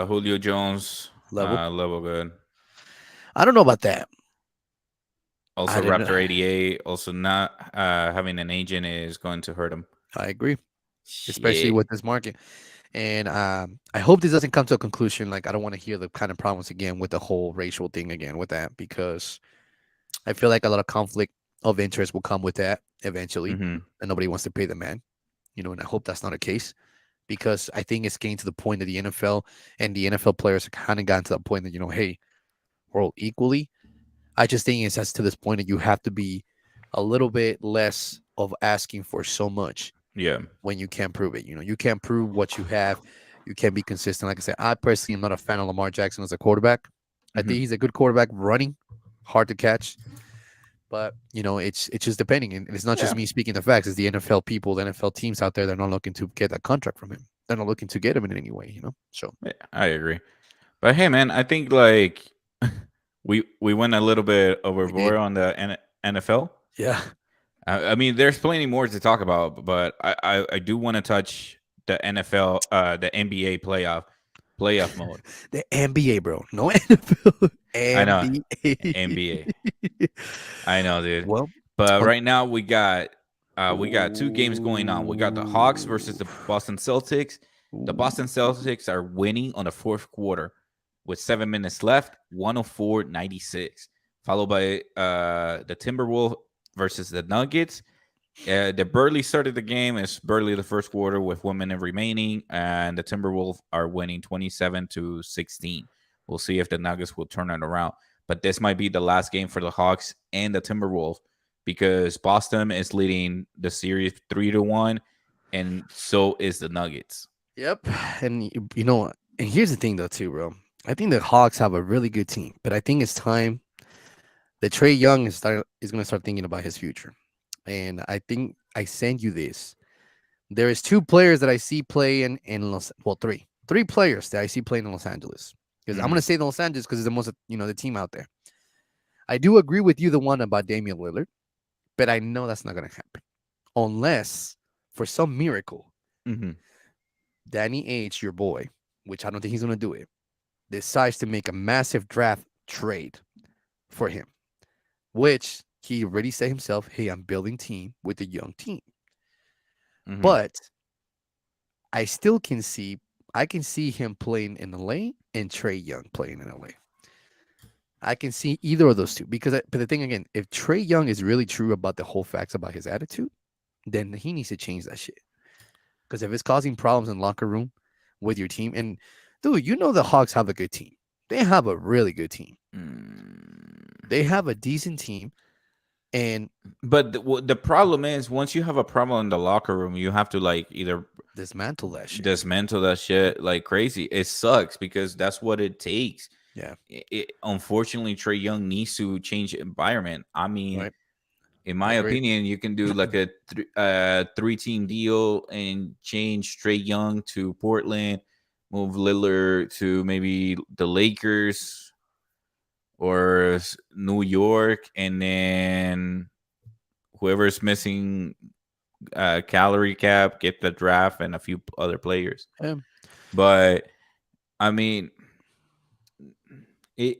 Speaker 1: Julio Jones level good.
Speaker 2: I don't know about that.
Speaker 1: Also, Raptor 88. Also, not having an agent is going to hurt him.
Speaker 2: I agree, especially with this market. And I hope this doesn't come to a conclusion. Like, I don't want to hear the kind of problems again with the whole racial thing again with that, because I feel like a lot of conflict of interest will come with that eventually, and nobody wants to pay the man. And I hope that's not the case, because I think it's getting to the point that the NFL and the NFL players have kind of gotten to that point that, hey, we're all equally. I just think it's to this point that you have to be a little bit less of asking for so much.
Speaker 1: Yeah.
Speaker 2: When you can't prove it, you can't prove what you have. You can't be consistent. Like I said, I personally am not a fan of Lamar Jackson as a quarterback. I think he's a good quarterback running, hard to catch. But, it's just depending. And it's not just me speaking the facts. It's the NFL people, the NFL teams out there. They're not looking to get that contract from him. They're not looking to get him in any way, So
Speaker 1: yeah, I agree. But hey, man, I think like we went a little bit overboard on the NFL.
Speaker 2: Yeah.
Speaker 1: I mean, there's plenty more to talk about, but I do want to touch the NFL, the NBA playoff mode.
Speaker 2: The NBA, bro. No NFL.
Speaker 1: I know.
Speaker 2: NBA.
Speaker 1: NBA. I know, dude.
Speaker 2: Well,
Speaker 1: but right now we got 2 games going on. We got the Hawks versus the Boston Celtics. The Boston Celtics are winning on the fourth quarter with 7 minutes left, 104-96, followed by the Timberwolves versus the Nuggets. They barely started the game. It's barely the first quarter with 1 minute remaining, and the Timberwolves are winning 27-16. We'll see if the Nuggets will turn it around. But this might be the last game for the Hawks and the Timberwolves, because Boston is leading the series 3-1, and so is the Nuggets.
Speaker 2: Yep. And and here's the thing though too, bro. I think the Hawks have a really good team, but I think it's time that Trae Young is going to start thinking about his future. And I think I send you this. There is 2 players that I see playing in three players that I see playing in Los Angeles. Because I'm going to say Los Angeles because it's the most, the team out there. I do agree with you, the one about Damian Lillard, but I know that's not going to happen unless, for some miracle, Danny Ainge, your boy, which I don't think he's going to do it, decides to make a massive draft trade for him, which he already said himself, hey, I'm building team with a young team. But I still can see him playing in LA and Trae Young playing in LA. I can see either of those two, but the thing again, if Trae Young is really true about the whole facts about his attitude, then he needs to change that shit. Because if it's causing problems in locker room with your team, and dude, the Hawks have a good team. They have a really good team. They have a decent team.
Speaker 1: But the problem is, once you have a problem in the locker room, you have to like either
Speaker 2: dismantle that
Speaker 1: shit like crazy. It sucks because that's what it takes.
Speaker 2: Yeah.
Speaker 1: Unfortunately, Trae Young needs to change environment. I mean, In my
Speaker 2: agree.
Speaker 1: opinion, you can do like a 3-team deal and change Trae Young to Portland, move Lillard to maybe the Lakers or New York, and then whoever's missing calorie cap get the draft and a few other players.
Speaker 2: Yeah.
Speaker 1: But I mean, it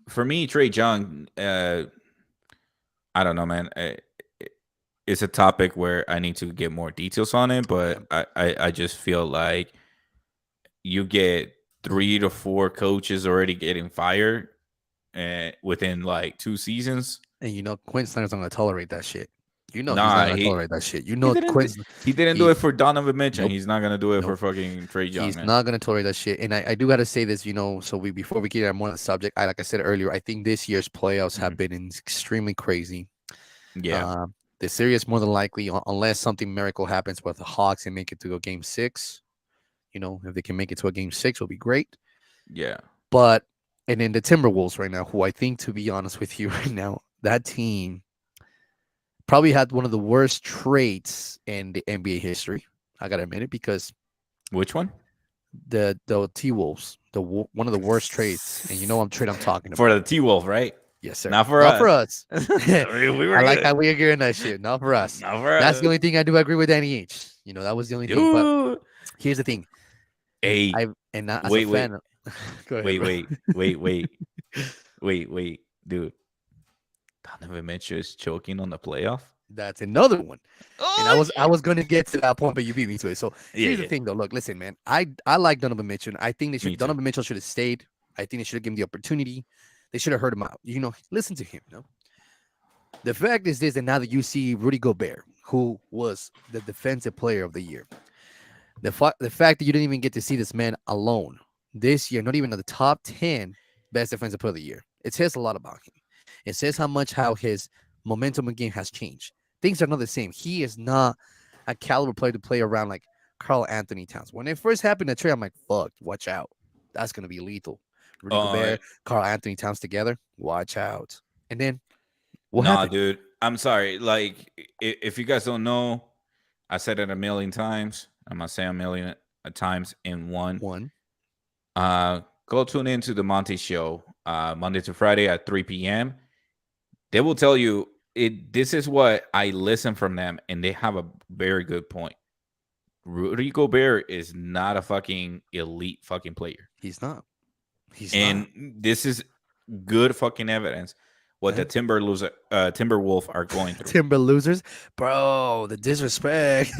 Speaker 1: for me, Trae Young. I don't know, man. It's a topic where I need to get more details on it, but I just feel like you get 3 to 4 coaches already getting fired within like 2 seasons.
Speaker 2: And you know, Quinn Snyder's not gonna tolerate that shit. You know, he's
Speaker 1: Nah,
Speaker 2: not gonna tolerate that shit. You know,
Speaker 1: he didn't do it for Donovan Mitchell.
Speaker 2: Nope.
Speaker 1: He's not gonna do it for
Speaker 2: Nope.
Speaker 1: fucking Trae Young.
Speaker 2: He's
Speaker 1: man.
Speaker 2: not gonna tolerate that shit. And I do gotta say this, you know, so before we get more on the subject, like I said earlier, I think this year's playoffs have been extremely crazy.
Speaker 1: Yeah.
Speaker 2: The series more than likely, unless something miracle happens with the Hawks and make it to a game 6. You know, if they can make it to a game 6, it'll be great.
Speaker 1: Yeah.
Speaker 2: But and then the Timberwolves right now, who I think, to be honest with you right now, that team probably had one of the worst trades in the NBA history. I gotta admit it, because
Speaker 1: which one?
Speaker 2: The T-Wolves, one of the worst trades, and you know what trade I'm talking about.
Speaker 1: For the T-Wolf, right?
Speaker 2: Yes, sir.
Speaker 1: Not for us.
Speaker 2: We were I like how we agree on that shit. Not for us.
Speaker 1: Not for
Speaker 2: That's
Speaker 1: us.
Speaker 2: the only thing I do agree with Danny H. You know, that was the only thing. But here's the thing.
Speaker 1: Hey,
Speaker 2: wait,
Speaker 1: dude. Donovan Mitchell is choking on the playoff.
Speaker 2: That's another one. And I was going to get to that point, but you beat me to it. So here's the thing, though. Look, listen, man. I like Donovan Mitchell. I think Donovan Mitchell should have stayed. I think they should have given him the opportunity. They should have heard him out. You know, listen to him. You know, the fact is this, and now that you see Rudy Gobert, who was the defensive player of the year, the fact that you didn't even get to see this man alone this year, not even in the top 10 best defensive player of the year, it says a lot about him. It says how his momentum in game has changed. Things are not the same. He is not a caliber player to play around like Karl Anthony Towns. When it first happened to Trey, I'm like, fuck, watch out. That's going to be lethal. Rudy Gobert, Karl Anthony Towns together, watch out. And then what happened?
Speaker 1: Dude, I'm sorry. Like, if you guys don't know, I said it a million times. I'm going to say a million times in one. Go tune into the Monty Show Monday to Friday at 3 p.m. They will tell you this is what I listen from them, and they have a very good point. Rudy Gobert is not a fucking elite fucking player.
Speaker 2: He's not.
Speaker 1: This is good fucking evidence what the Timberwolf are going through.
Speaker 2: Timber losers, bro. The disrespect.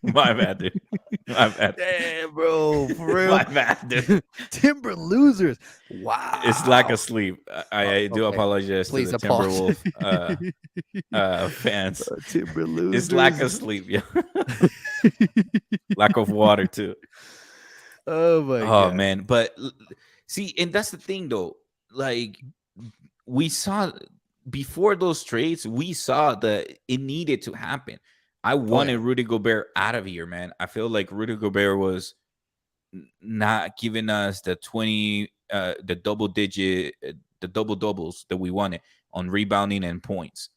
Speaker 1: My bad, dude. My bad.
Speaker 2: Damn, bro. For real.
Speaker 1: My bad, dude.
Speaker 2: Timber losers. Wow.
Speaker 1: It's lack of sleep. I do apologize
Speaker 2: Please
Speaker 1: to the Timberwolf fans.
Speaker 2: Timber losers.
Speaker 1: It's lack of sleep, yeah. Lack of water too.
Speaker 2: Oh my God.
Speaker 1: Man, but see, and that's the thing though. Like, we saw before those trades, we saw that it needed to happen. I wanted Rudy Gobert out of here, man. I feel like Rudy Gobert was not giving us the the double doubles that we wanted on rebounding and points.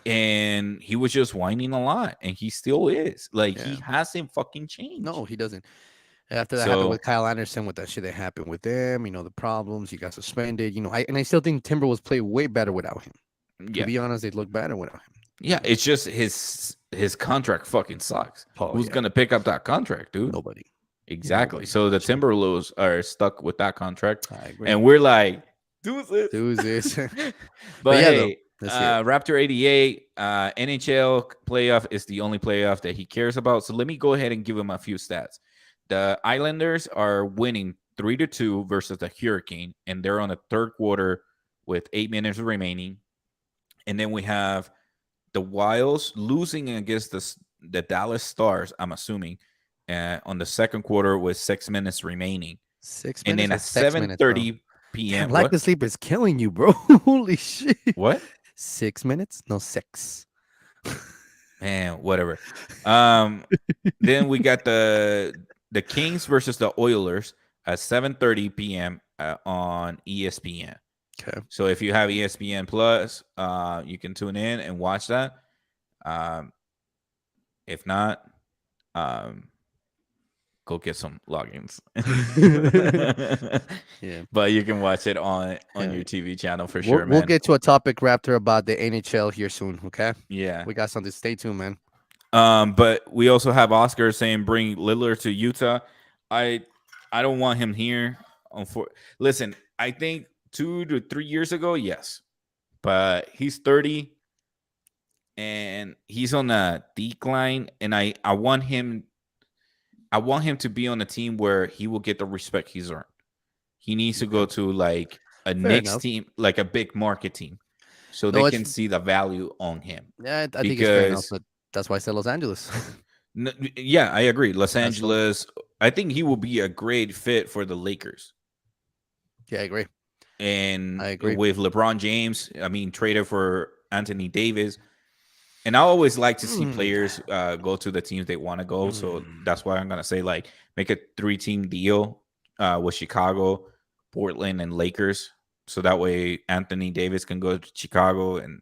Speaker 1: And he was just whining a lot, and he still is. Like, he hasn't fucking changed.
Speaker 2: No, he doesn't. After that happened with Kyle Anderson, with that shit that happened with them, you know, the problems, he got suspended, you know, I still think Timberwolves play way better without him. To be honest, they look better without him.
Speaker 1: Yeah, it's just his contract fucking sucks. Who's gonna pick up that contract, dude?
Speaker 2: Nobody.
Speaker 1: Exactly. So the Timberwolves are stuck with that contract,
Speaker 2: I agree.
Speaker 1: and we're like, do
Speaker 2: this.
Speaker 1: But hey, Raptor 88 NHL playoff is the only playoff that he cares about. So let me go ahead and give him a few stats. The Islanders are winning 3-2 versus the Hurricane, and they're on the third quarter with 8 minutes remaining. And then we have the Wilds losing against the Dallas Stars, I'm assuming, on the second quarter with 6 minutes remaining.
Speaker 2: 6 minutes.
Speaker 1: And then at 7:30 p.m.
Speaker 2: Lack of sleep is killing you, bro. Holy shit.
Speaker 1: What?
Speaker 2: 6 minutes? No, 6.
Speaker 1: Man, whatever. Then we got the Kings versus the Oilers at 7:30 p.m. On ESPN.
Speaker 2: Okay.
Speaker 1: So if you have ESPN Plus, you can tune in and watch that. If not, go get some logins.
Speaker 2: Yeah.
Speaker 1: But you can watch it on
Speaker 2: Yeah.
Speaker 1: your TV channel for
Speaker 2: We'll
Speaker 1: sure,
Speaker 2: we'll
Speaker 1: man.
Speaker 2: get to a topic, Raptor, about the NHL here soon. Okay.
Speaker 1: Yeah.
Speaker 2: We got something. Stay tuned, man.
Speaker 1: But we also have Oscar saying bring Lillard to Utah. I don't want him here. Listen, I think 2 to 3 years ago, yes, but he's 30 and he's on a decline, and I want him. I want him to be on a team where he will get the respect he's earned. He needs to go to like a
Speaker 2: Fair
Speaker 1: Knicks
Speaker 2: enough.
Speaker 1: team, like a big market team, so
Speaker 2: No,
Speaker 1: they
Speaker 2: it's
Speaker 1: can see the value on him.
Speaker 2: yeah. I think it's fair enough,
Speaker 1: Because
Speaker 2: but that's why I said Los Angeles.
Speaker 1: yeah, I agree. Los
Speaker 2: That's so-
Speaker 1: Angeles, I think he will be a great fit for the Lakers.
Speaker 2: Yeah, I agree.
Speaker 1: And
Speaker 2: I agree.
Speaker 1: with LeBron James, I mean, traded for Anthony Davis. And I always like to see players go to the teams they want to go. So that's why I'm going to say, like, make a 3-team deal with Chicago, Portland, and Lakers. So that way Anthony Davis can go to Chicago. And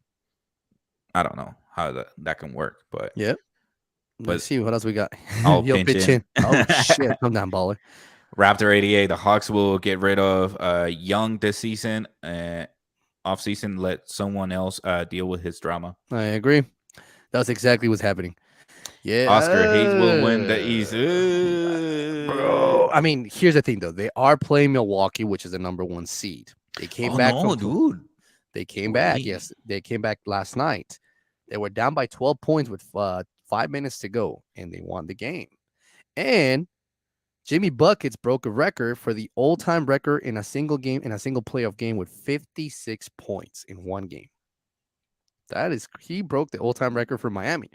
Speaker 1: I don't know how that can work. But
Speaker 2: Yep. Let's see what else we got.
Speaker 1: I'll
Speaker 2: Yo,
Speaker 1: pinch
Speaker 2: pitch
Speaker 1: in.
Speaker 2: Oh shit! Come down, baller.
Speaker 1: Raptor 88, the Hawks will get rid of Young this season. Off season, let someone else deal with his drama.
Speaker 2: I agree. That's exactly what's happening. Yeah.
Speaker 1: Oscar Hayes will win the East.
Speaker 2: Bro, I mean, here's the thing though. They are playing Milwaukee, which is the number 1 seed. They came back from
Speaker 1: dude.
Speaker 2: They came back.
Speaker 1: Wait.
Speaker 2: Yes, they came back last night. They were down by 12 points with 5 minutes to go, and they won the game. And Jimmy Buckets broke a record for the all-time record in a single game, in a single playoff game, with 56 points in one game. He broke the all-time record for Miami.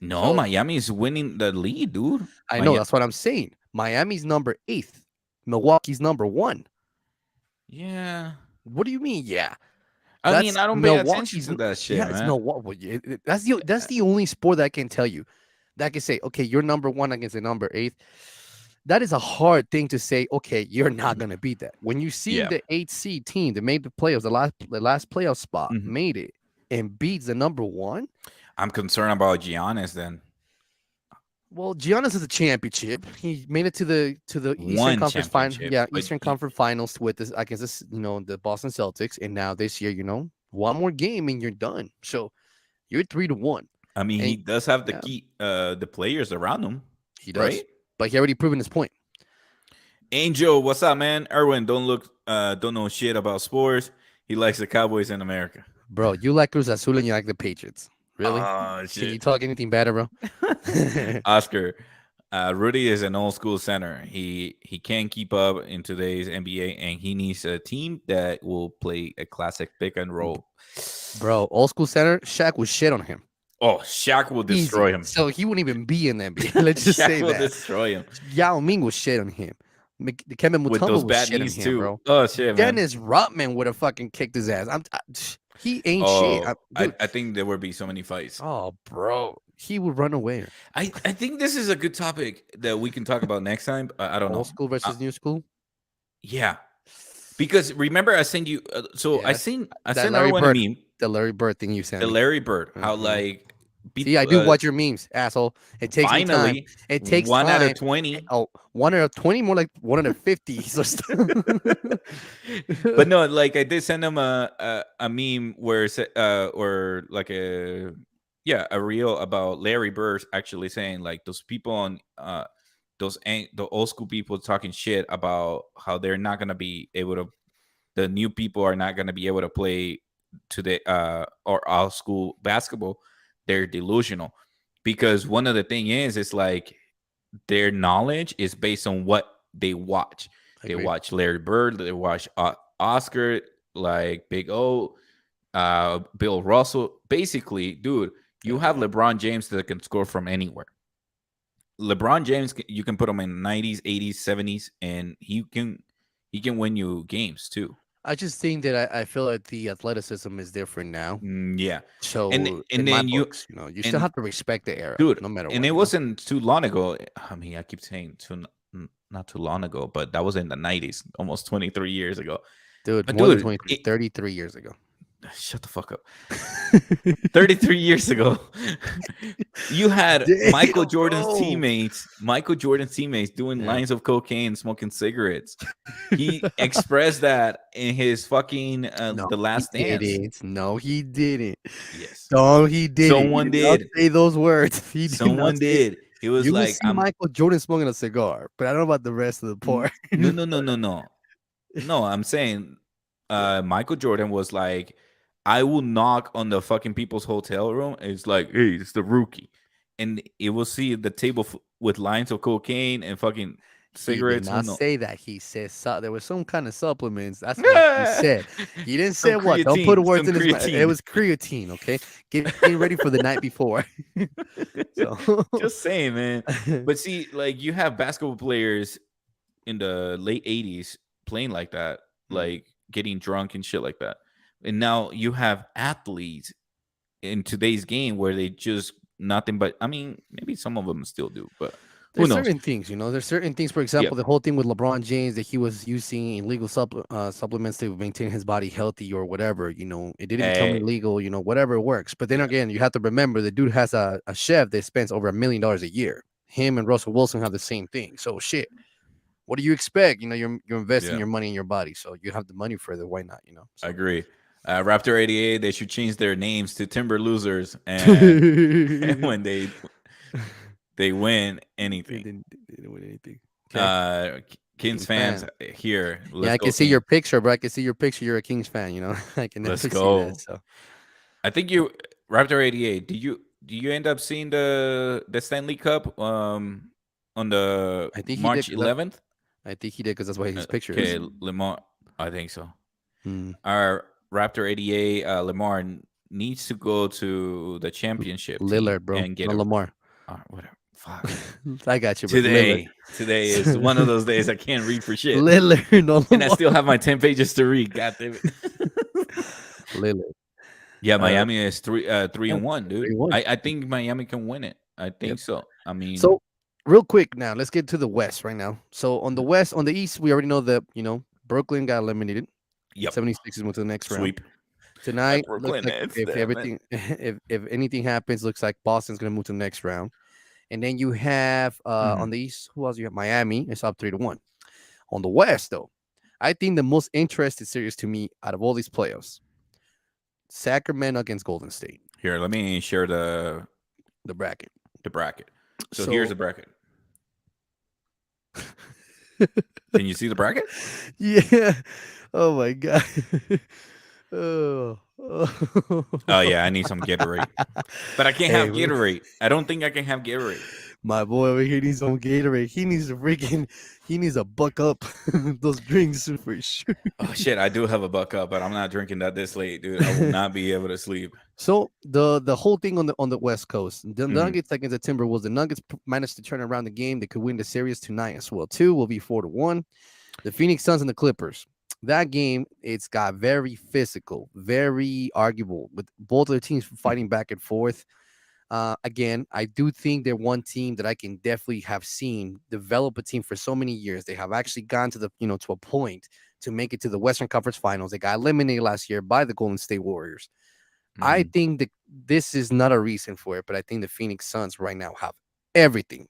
Speaker 1: No,
Speaker 2: So-
Speaker 1: Miami is winning the lead, dude.
Speaker 2: I know, that's what I'm saying. Miami's number 8th. Milwaukee's number 1.
Speaker 1: Yeah.
Speaker 2: What do you mean? Yeah.
Speaker 1: I mean,
Speaker 2: That's
Speaker 1: I don't pay attention
Speaker 2: Milwaukee's-
Speaker 1: to that shit,
Speaker 2: Yeah, it's
Speaker 1: man.
Speaker 2: Milwaukee. That's the only sport that I can tell you. That can say, okay, you're number 1 against the number 8th. That is a hard thing to say. Okay, you're not gonna beat that. When you see
Speaker 1: Yeah.
Speaker 2: the 8th seed team that made the playoffs, the last playoff spot,
Speaker 1: Mhm.
Speaker 2: made it and beats the number 1.
Speaker 1: I'm concerned about Giannis then.
Speaker 2: Well, Giannis is a championship. He made it to the Eastern
Speaker 1: One
Speaker 2: Conference final.
Speaker 1: championship,
Speaker 2: Yeah,
Speaker 1: but
Speaker 2: Eastern Conference Finals with this against this, the Boston Celtics, and now this year, one more game and you're done. So you're 3-1.
Speaker 1: I mean, he
Speaker 2: And-
Speaker 1: does have the
Speaker 2: yeah.
Speaker 1: key, the players around him.
Speaker 2: He does,
Speaker 1: Right?
Speaker 2: but he already proven his point.
Speaker 1: Angel, what's up, man? Erwin, don't know shit about sports. He likes the Cowboys in America.
Speaker 2: Bro, you like Cruz Azul and you like the Patriots. Really?
Speaker 1: Oh,
Speaker 2: Can
Speaker 1: shit.
Speaker 2: you talk anything better, bro?
Speaker 1: Oscar, Rudy is an old school center. He can't keep up in today's NBA, and he needs a team that will play a classic pick and roll.
Speaker 2: Bro, old school center, Shaq was shit on him.
Speaker 1: Oh, Shaq will destroy
Speaker 2: Easy.
Speaker 1: him.
Speaker 2: So he wouldn't even be in the NBA. Let's just
Speaker 1: Shaq
Speaker 2: say
Speaker 1: will
Speaker 2: that.
Speaker 1: destroy him
Speaker 2: Yao Ming was shit on him. Kevin
Speaker 1: with
Speaker 2: Mutombo
Speaker 1: those
Speaker 2: was
Speaker 1: bad
Speaker 2: shit on
Speaker 1: knees
Speaker 2: him,
Speaker 1: too.
Speaker 2: bro.
Speaker 1: Oh shit, man.
Speaker 2: Dennis Rodman would have fucking kicked his ass. He ain't
Speaker 1: Oh,
Speaker 2: shit. Dude,
Speaker 1: I think there would be so many fights.
Speaker 2: oh, bro, he would run away.
Speaker 1: I think this is a good topic that we can talk about next time. I don't know.
Speaker 2: Old school versus new school.
Speaker 1: Yeah, because remember I sent you. I
Speaker 2: Yes,
Speaker 1: sent
Speaker 2: that Larry
Speaker 1: everyone a
Speaker 2: Bird
Speaker 1: meme.
Speaker 2: The Larry Bird thing you sent
Speaker 1: The
Speaker 2: me.
Speaker 1: Larry Bird. How
Speaker 2: Mhm.
Speaker 1: like.
Speaker 2: See, I do watch your memes, asshole. It takes me time.
Speaker 1: Finally,
Speaker 2: It takes
Speaker 1: 1 out
Speaker 2: time.
Speaker 1: of 20.
Speaker 2: Oh, 1 out of 20, more like 1 out of 50. So
Speaker 1: But no, like I did send him a meme where or like a reel about Larry Bird actually saying like those people on the old school people talking shit about how they're not gonna be able to, the new people are not gonna be able to play to the or old school basketball. They're delusional because one of the thing is it's like their knowledge is based on what they watch. They watch Larry Bird, they watch Oscar, like Big O, Bill Russell. Basically, dude, you have LeBron James that can score from anywhere. LeBron James, you can put him in 90s, 80s, 70s, and he can win you games too.
Speaker 2: I just think that I feel like the athleticism is different now.
Speaker 1: Yeah.
Speaker 2: So
Speaker 1: And
Speaker 2: in
Speaker 1: then
Speaker 2: my
Speaker 1: you-
Speaker 2: books, you still
Speaker 1: and-
Speaker 2: have to respect the era,
Speaker 1: Dude,
Speaker 2: no matter what.
Speaker 1: and it wasn't too long ago. I mean, I keep saying not too long ago, but that was in the 90s, almost 23 years ago.
Speaker 2: Dude,
Speaker 1: But
Speaker 2: more than
Speaker 1: dude,
Speaker 2: 23, 33 years ago.
Speaker 1: shut the fuck up. 33 years ago, you had Michael
Speaker 2: Damn,
Speaker 1: Jordan's
Speaker 2: bro.
Speaker 1: teammates doing
Speaker 2: Yeah.
Speaker 1: lines of cocaine, smoking cigarettes. He expressed that in his fucking
Speaker 2: No,
Speaker 1: The
Speaker 2: he
Speaker 1: Last Dance.
Speaker 2: didn't. No, he didn't.
Speaker 1: Yes,
Speaker 2: No, he didn't. He
Speaker 1: someone
Speaker 2: did not
Speaker 1: did.
Speaker 2: say those words. He did not
Speaker 1: Someone
Speaker 2: say.
Speaker 1: did. He was
Speaker 2: You will
Speaker 1: like,
Speaker 2: see
Speaker 1: "I'm
Speaker 2: Michael Jordan smoking a cigar, but I don't know about the rest of the part.
Speaker 1: no, no, no, no, no, no." I'm saying, Michael Jordan was like, "I will knock on the fucking people's hotel room." And it's like, "Hey, it's the rookie," and it will see the table with lines of cocaine and fucking
Speaker 2: He did
Speaker 1: cigarettes. Who
Speaker 2: not
Speaker 1: knows?
Speaker 2: say that. He said there was some kind of supplements. That's what he said. He didn't say
Speaker 1: Some
Speaker 2: what. Don't put
Speaker 1: creatine,
Speaker 2: words
Speaker 1: some
Speaker 2: in his mouth. It
Speaker 1: creatine.
Speaker 2: was creatine. Okay, getting ready for the night before. So,
Speaker 1: Just saying, man. But see, like you have basketball players in the late 80s playing like that, like getting drunk and shit like that. And now you have athletes in today's game where they just nothing but, I mean, maybe some of them still do, but who
Speaker 2: there's
Speaker 1: knows?
Speaker 2: certain things, there's certain things. For
Speaker 1: Yeah.
Speaker 2: example, the whole thing with LeBron James that he was using illegal supplements to maintain his body healthy or whatever. It didn't become
Speaker 1: Hey,
Speaker 2: illegal. Whatever works. But then
Speaker 1: yeah,
Speaker 2: again, you have to remember the dude has a chef that spends over $1 million a year. Him and Russell Wilson have the same thing. So shit. What do you expect? You're investing
Speaker 1: yeah,
Speaker 2: your money in your body, so you have the money for it. Why not?
Speaker 1: I
Speaker 2: So.
Speaker 1: agree. Raptor 88, they should change their names to Timber Losers, and when they win
Speaker 2: They
Speaker 1: anything.
Speaker 2: didn't win anything. Okay.
Speaker 1: Kings fans here.
Speaker 2: Yeah, I can see your picture, bro. I can see your picture. You're a Kings fan. I can
Speaker 1: Let's
Speaker 2: definitely see
Speaker 1: go.
Speaker 2: that. So
Speaker 1: I think you Raptor 88. Do you end up seeing the Stanley Cup on the
Speaker 2: I think he
Speaker 1: March
Speaker 2: did.
Speaker 1: 11th?
Speaker 2: I think he did because that's why his picture
Speaker 1: Okay,
Speaker 2: is.
Speaker 1: Lamar. I think so.
Speaker 2: Mm.
Speaker 1: Our Raptor 88 Lamar needs to go to the championship
Speaker 2: Lillard,
Speaker 1: team
Speaker 2: bro.
Speaker 1: and get
Speaker 2: No Lamar.
Speaker 1: whatever. Fuck.
Speaker 2: I got you, bro.
Speaker 1: Today is one of those days I can't read for shit.
Speaker 2: Lillard, no
Speaker 1: And I
Speaker 2: Lamar.
Speaker 1: still have my 10 pages to read. God damn it.
Speaker 2: Lillard.
Speaker 1: Yeah, Miami is 3-1, dude.
Speaker 2: 3-1.
Speaker 1: I think Miami can win it. I think so. I mean,
Speaker 2: So real quick now, let's get to the West right now. So on the West, on the East, we already know that Brooklyn got eliminated.
Speaker 1: yep.
Speaker 2: 76ers went to the next round.
Speaker 1: Sweep.
Speaker 2: Tonight,
Speaker 1: Brooklyn
Speaker 2: looks like
Speaker 1: Nets,
Speaker 2: if
Speaker 1: damn it.
Speaker 2: everything, if anything happens, looks like Boston's gonna move to the next round. And then you have on the East, who else? You have Miami. It's up 3-1. On the West, though, I think the most interesting series to me out of all these playoffs, Sacramento against Golden State,
Speaker 1: Here, let me share the
Speaker 2: bracket.
Speaker 1: bracket. So here's the bracket. Can you see the bracket?
Speaker 2: Yeah. Oh my god. Oh.
Speaker 1: Oh yeah, I need some Gatorade. But I can't have Gatorade. I don't think I can have Gatorade.
Speaker 2: My boy over here needs some Gatorade. He needs to buck up those drinks for sure.
Speaker 1: Oh shit, I do have a buck up, but I'm not drinking that this late, dude. I will not be able to sleep.
Speaker 2: So the whole thing on the West Coast, the Nuggets against the Timberwolves. The Nuggets managed to turn around the game. They could win the series tonight as well. 2 will be 4-1. The Phoenix Suns and the Clippers. That game, it's got very physical, very arguable, with both of the teams fighting back and forth. Again, I do think they're one team that I can definitely have seen develop a team for so many years. They have actually gone to to a point to make it to the Western Conference Finals. They got eliminated last year by the Golden State Warriors. I think that this is not a reason for it, but I think the Phoenix Suns right now have everything.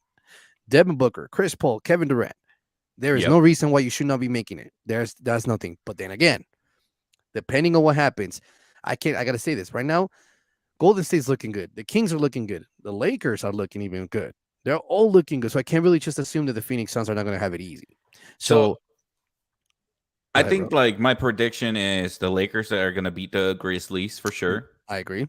Speaker 2: Devin Booker, Chris Paul, Kevin Durant. There is no reason why you should not be making it. That's nothing. But then again, depending on what happens, I gotta say this right now. Golden State's looking good. The Kings are looking good. The Lakers are looking even good. They're all looking good. So I can't really just assume that the Phoenix Suns are not going to have it easy. So
Speaker 1: I think like my prediction is the Lakers are going to beat the Grizzlies for sure.
Speaker 2: I agree.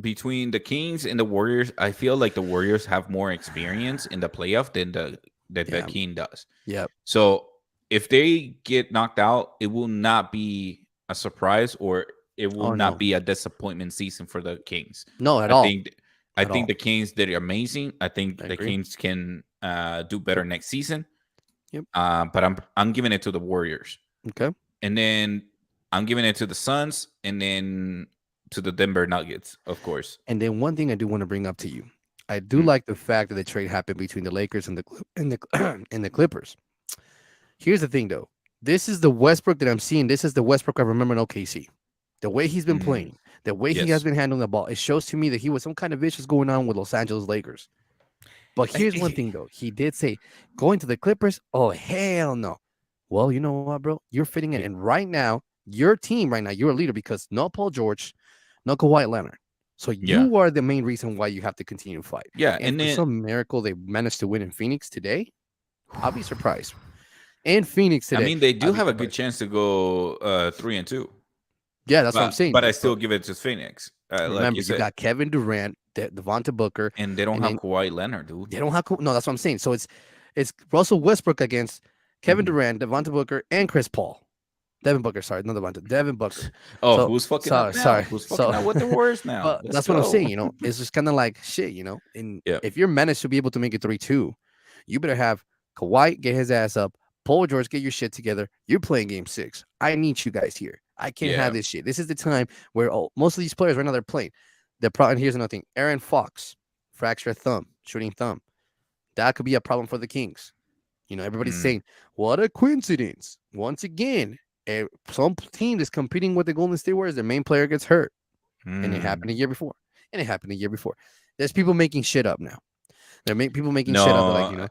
Speaker 1: Between the Kings and the Warriors, I feel like the Warriors have more experience in the playoff than the King does.
Speaker 2: Yeah.
Speaker 1: So if they get knocked out, it will not be a surprise, or it will not be a disappointment season for the Kings.
Speaker 2: No, at all.
Speaker 1: I think the Kings did amazing. I think the Kings can do better next season.
Speaker 2: Yep.
Speaker 1: But I'm giving it to the Warriors.
Speaker 2: Okay.
Speaker 1: And then I'm giving it to the Suns, and then to the Denver Nuggets, of course.
Speaker 2: And then one thing I do want to bring up to you, I do like the fact that the trade happened between the Lakers and the Clippers. Here's the thing, though. This is the Westbrook that I'm seeing. This is the Westbrook I remember in OKC. The way he's been
Speaker 1: Mm,
Speaker 2: playing, the way he has
Speaker 1: yes.
Speaker 2: been handling the ball, it shows to me that he was some kind of vicious going on with Los Angeles Lakers. But here's one thing though. He did say going to the Clippers. Oh hell no. Well, you know what, bro? You're fitting in, and right now, your team right now, you're a leader because no Paul George, no Kawhi Leonard. So
Speaker 1: Yeah.
Speaker 2: you are the main reason why you have to continue to fight.
Speaker 1: Yeah.
Speaker 2: And
Speaker 1: And
Speaker 2: for
Speaker 1: then
Speaker 2: some miracle they managed to win in Phoenix today, I'll be surprised. In Phoenix
Speaker 1: I
Speaker 2: today,
Speaker 1: mean they
Speaker 2: I'll
Speaker 1: do
Speaker 2: be
Speaker 1: have a good
Speaker 2: surprised.
Speaker 1: chance to go 3-2.
Speaker 2: Yeah, that's what I'm saying.
Speaker 1: But I
Speaker 2: So
Speaker 1: still give it to Phoenix. Like
Speaker 2: remember,
Speaker 1: you
Speaker 2: you
Speaker 1: said.
Speaker 2: got Kevin Durant, Devonta Booker,
Speaker 1: And they don't
Speaker 2: and
Speaker 1: have
Speaker 2: then
Speaker 1: Kawhi Leonard, dude.
Speaker 2: they don't have no. That's what I'm saying. So it's Russell Westbrook against Kevin
Speaker 1: Mhm.
Speaker 2: Durant, Devonta Booker, and Chris Paul. Devin Booker, sorry, not Devonta, Devin Booker.
Speaker 1: Oh,
Speaker 2: So
Speaker 1: who's fucking up
Speaker 2: sorry,
Speaker 1: now?
Speaker 2: sorry.
Speaker 1: Who's fucking
Speaker 2: So,
Speaker 1: up with the Warriors now?
Speaker 2: but
Speaker 1: Let's
Speaker 2: that's what I'm saying.
Speaker 1: go.
Speaker 2: You know, it's just kind of like shit. You know, and
Speaker 1: Yeah.
Speaker 2: if you're managed to be able to make it 3-2, you better have Kawhi get his ass up. Paul George, get your shit together. You're playing Game 6. I need you guys here. I can't have
Speaker 1: Yeah.
Speaker 2: this shit. This is the time where most of these players right now they're playing. The problem here's another thing. Aaron Fox, fractured thumb, shooting thumb. That could be a problem for the Kings. You know, everybody's
Speaker 1: Mm.
Speaker 2: saying, what a coincidence. Once again, some team is competing with the Golden State Warriors. Their main player gets hurt. And it happened a
Speaker 1: Mm.
Speaker 2: year before. And it happened a year before. There's people making shit up now. People making shit up like,
Speaker 1: No.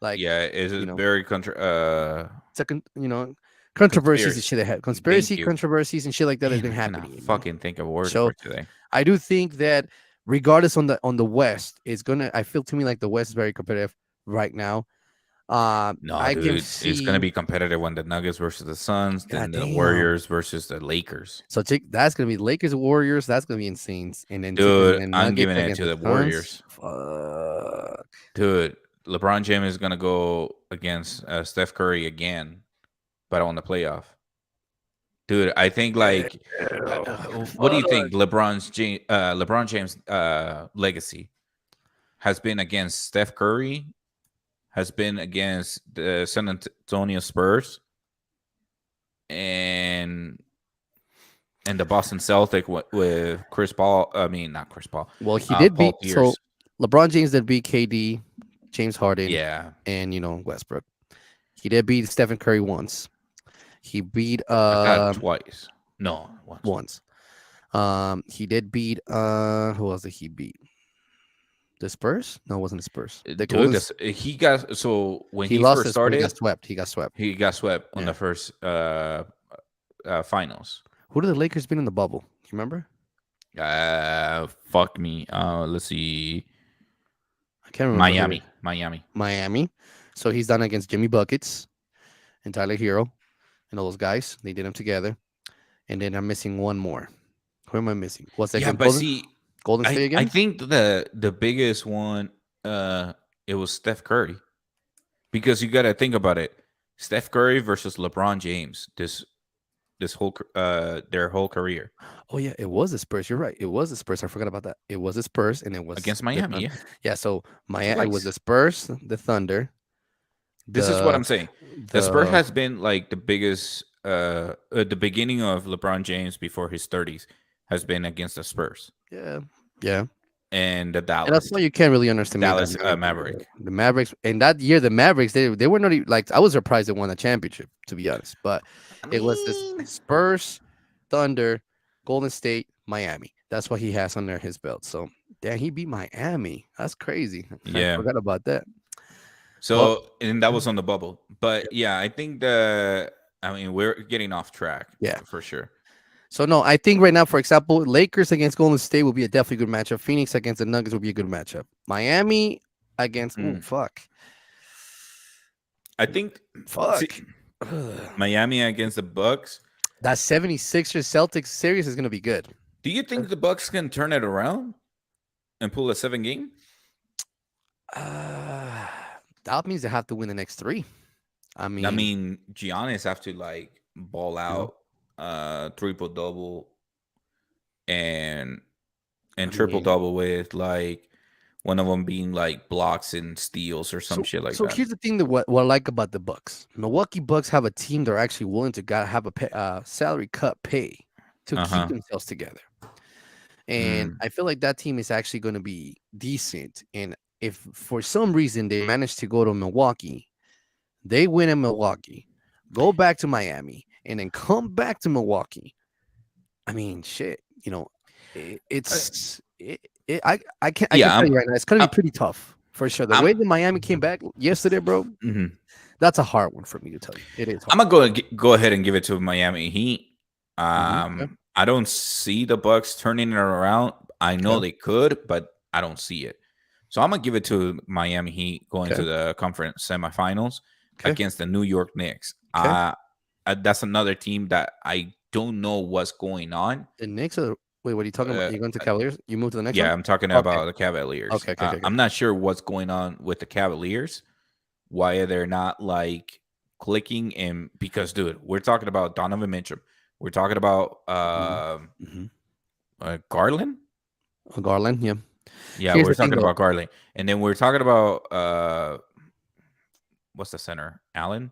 Speaker 2: like,
Speaker 1: Yeah, it's
Speaker 2: you
Speaker 1: a
Speaker 2: know,
Speaker 1: very
Speaker 2: it's a, controversies and
Speaker 1: conspiracy.
Speaker 2: shit that have
Speaker 1: Thank
Speaker 2: conspiracy
Speaker 1: you.
Speaker 2: controversies and shit like that has
Speaker 1: Man,
Speaker 2: been
Speaker 1: I cannot
Speaker 2: happening.
Speaker 1: fucking think of a word for
Speaker 2: So
Speaker 1: it today.
Speaker 2: I do think that regardless on the West, it's gonna. I feel to me like the West is very competitive right now.
Speaker 1: No,
Speaker 2: I can
Speaker 1: dude, it's gonna
Speaker 2: see.
Speaker 1: be competitive when the Nuggets versus the Suns, then
Speaker 2: God
Speaker 1: the
Speaker 2: damn.
Speaker 1: Warriors versus the Lakers.
Speaker 2: So that's gonna be Lakers Warriors. That's gonna be insane. And then
Speaker 1: Dude, I'm
Speaker 2: Nuggets
Speaker 1: giving it
Speaker 2: against
Speaker 1: to
Speaker 2: the
Speaker 1: the
Speaker 2: Suns.
Speaker 1: Warriors.
Speaker 2: Fuck.
Speaker 1: Dude, LeBron James is gonna go against Steph Curry again, but on the playoff. Dude, I think like, what do you think LeBron James legacy has been against Steph Curry, has been against the San Antonio Spurs, and the Boston Celtic with Chris Paul. I mean, not Chris Paul.
Speaker 2: Well, he did
Speaker 1: Paul
Speaker 2: beat. So
Speaker 1: Pierce.
Speaker 2: LeBron James did beat KD, James Harden,
Speaker 1: Yeah,
Speaker 2: and Westbrook. He did beat Stephen Curry once. He beat
Speaker 1: I got twice. No, once.
Speaker 2: once. He did beat who else did he beat? The Spurs? No, it wasn't the Spurs. The
Speaker 1: Dude,
Speaker 2: Golden.
Speaker 1: he got so when
Speaker 2: He
Speaker 1: he
Speaker 2: lost
Speaker 1: first
Speaker 2: this, but he got
Speaker 1: started,
Speaker 2: swept. He got swept.
Speaker 1: he got swept on
Speaker 2: Yeah.
Speaker 1: the first finals.
Speaker 2: Who did the Lakers beat in the bubble? You remember?
Speaker 1: Fuck me. Let's see.
Speaker 2: I can't remember. Miami. So he's done against Jimmy Buckets and Tyler Hero and all those guys. They did them together. And then I'm missing one more. Who am I missing? What's that?
Speaker 1: Yeah, but see,
Speaker 2: Golden State again?
Speaker 1: I think the biggest one it was Steph Curry. Because you got to think about it. Steph Curry versus LeBron James this whole their whole career
Speaker 2: Oh yeah, it was the Spurs. You're right. It was the Spurs. I forgot about that. It was the Spurs, and it was
Speaker 1: against
Speaker 2: the
Speaker 1: Miami.
Speaker 2: Thun-
Speaker 1: Yeah.
Speaker 2: Yeah, so Miami. It was
Speaker 1: Twice.
Speaker 2: the Spurs, the Thunder.
Speaker 1: This is what I'm saying. The Spurs
Speaker 2: The
Speaker 1: has been like the biggest the beginning of LeBron James before his 30s has been against the Spurs
Speaker 2: yeah,
Speaker 1: and the
Speaker 2: and
Speaker 1: Dallas
Speaker 2: that's why you can't really underestimate
Speaker 1: Dallas
Speaker 2: that
Speaker 1: Maverick.
Speaker 2: The Mavericks, and that year the Mavericks they were not like I was surprised they won the championship to be honest, but it was this Spurs, Thunder, Golden State, Miami. That's what he has under his belt. So damn, he beat Miami. That's crazy.
Speaker 1: Yeah.
Speaker 2: I forgot about that.
Speaker 1: So and that was on the bubble. But yeah, I think we're getting off track.
Speaker 2: Yeah.
Speaker 1: For sure.
Speaker 2: So no, I think right now, for example, Lakers against Golden State will be a definitely good matchup. Phoenix against the Nuggets will be a good matchup. Miami against fuck.
Speaker 1: I think Miami against the Bucks.
Speaker 2: That 76ers Celtics series is gonna be good.
Speaker 1: Do you think the Bucks can turn it around and pull a 7-game?
Speaker 2: That means they have to win the next 3. I mean,
Speaker 1: Giannis have to like ball out, triple double, and triple double with like one of them being like blocks and steals or some shit like that.
Speaker 2: So here's the thing that what I like about the Bucks. Milwaukee Bucks have a team that are actually willing to have a salary cut pay to keep themselves together. And I feel like that team is actually going to be decent. And if for some reason they manage to go to Milwaukee, they win in Milwaukee. go back to Miami, and then come back to Milwaukee. I mean, shit.
Speaker 1: Uh,
Speaker 2: I can
Speaker 1: yeah,
Speaker 2: tell you right now, it's gonna be
Speaker 1: I'm,
Speaker 2: pretty tough for sure. The way
Speaker 1: I'm,
Speaker 2: that Miami came back yesterday, bro,
Speaker 1: mhm.
Speaker 2: that's a hard one for me to tell you. It is
Speaker 1: I'm
Speaker 2: hard.
Speaker 1: gonna go ahead and give it to Miami Heat.
Speaker 2: Yeah,
Speaker 1: I don't see the Bucks turning it around. I know
Speaker 2: okay,
Speaker 1: they could, but I don't see it. So I'm gonna give it to Miami Heat going
Speaker 2: okay,
Speaker 1: to the conference semifinals
Speaker 2: okay,
Speaker 1: against the New York Knicks.
Speaker 2: okay.
Speaker 1: That's another team that I don't know what's going on.
Speaker 2: The Knicks are. Wait, what are you talking about?
Speaker 1: Uh,
Speaker 2: You going to Cavaliers? You move to the next one?
Speaker 1: yeah, I'm talking
Speaker 2: Okay,
Speaker 1: about the Cavaliers.
Speaker 2: okay, okay, okay, okay.
Speaker 1: I'm not sure what's going on with the Cavaliers. Why they're not like clicking? And because, dude, we're talking about Donovan Mitchell. We're talking about
Speaker 2: Mm-hmm.
Speaker 1: Garland.
Speaker 2: Garland, yeah.
Speaker 1: Yeah,
Speaker 2: Here's
Speaker 1: we're
Speaker 2: the thing,
Speaker 1: talking
Speaker 2: though.
Speaker 1: about Garland, and then we're talking about what's the center? Allen,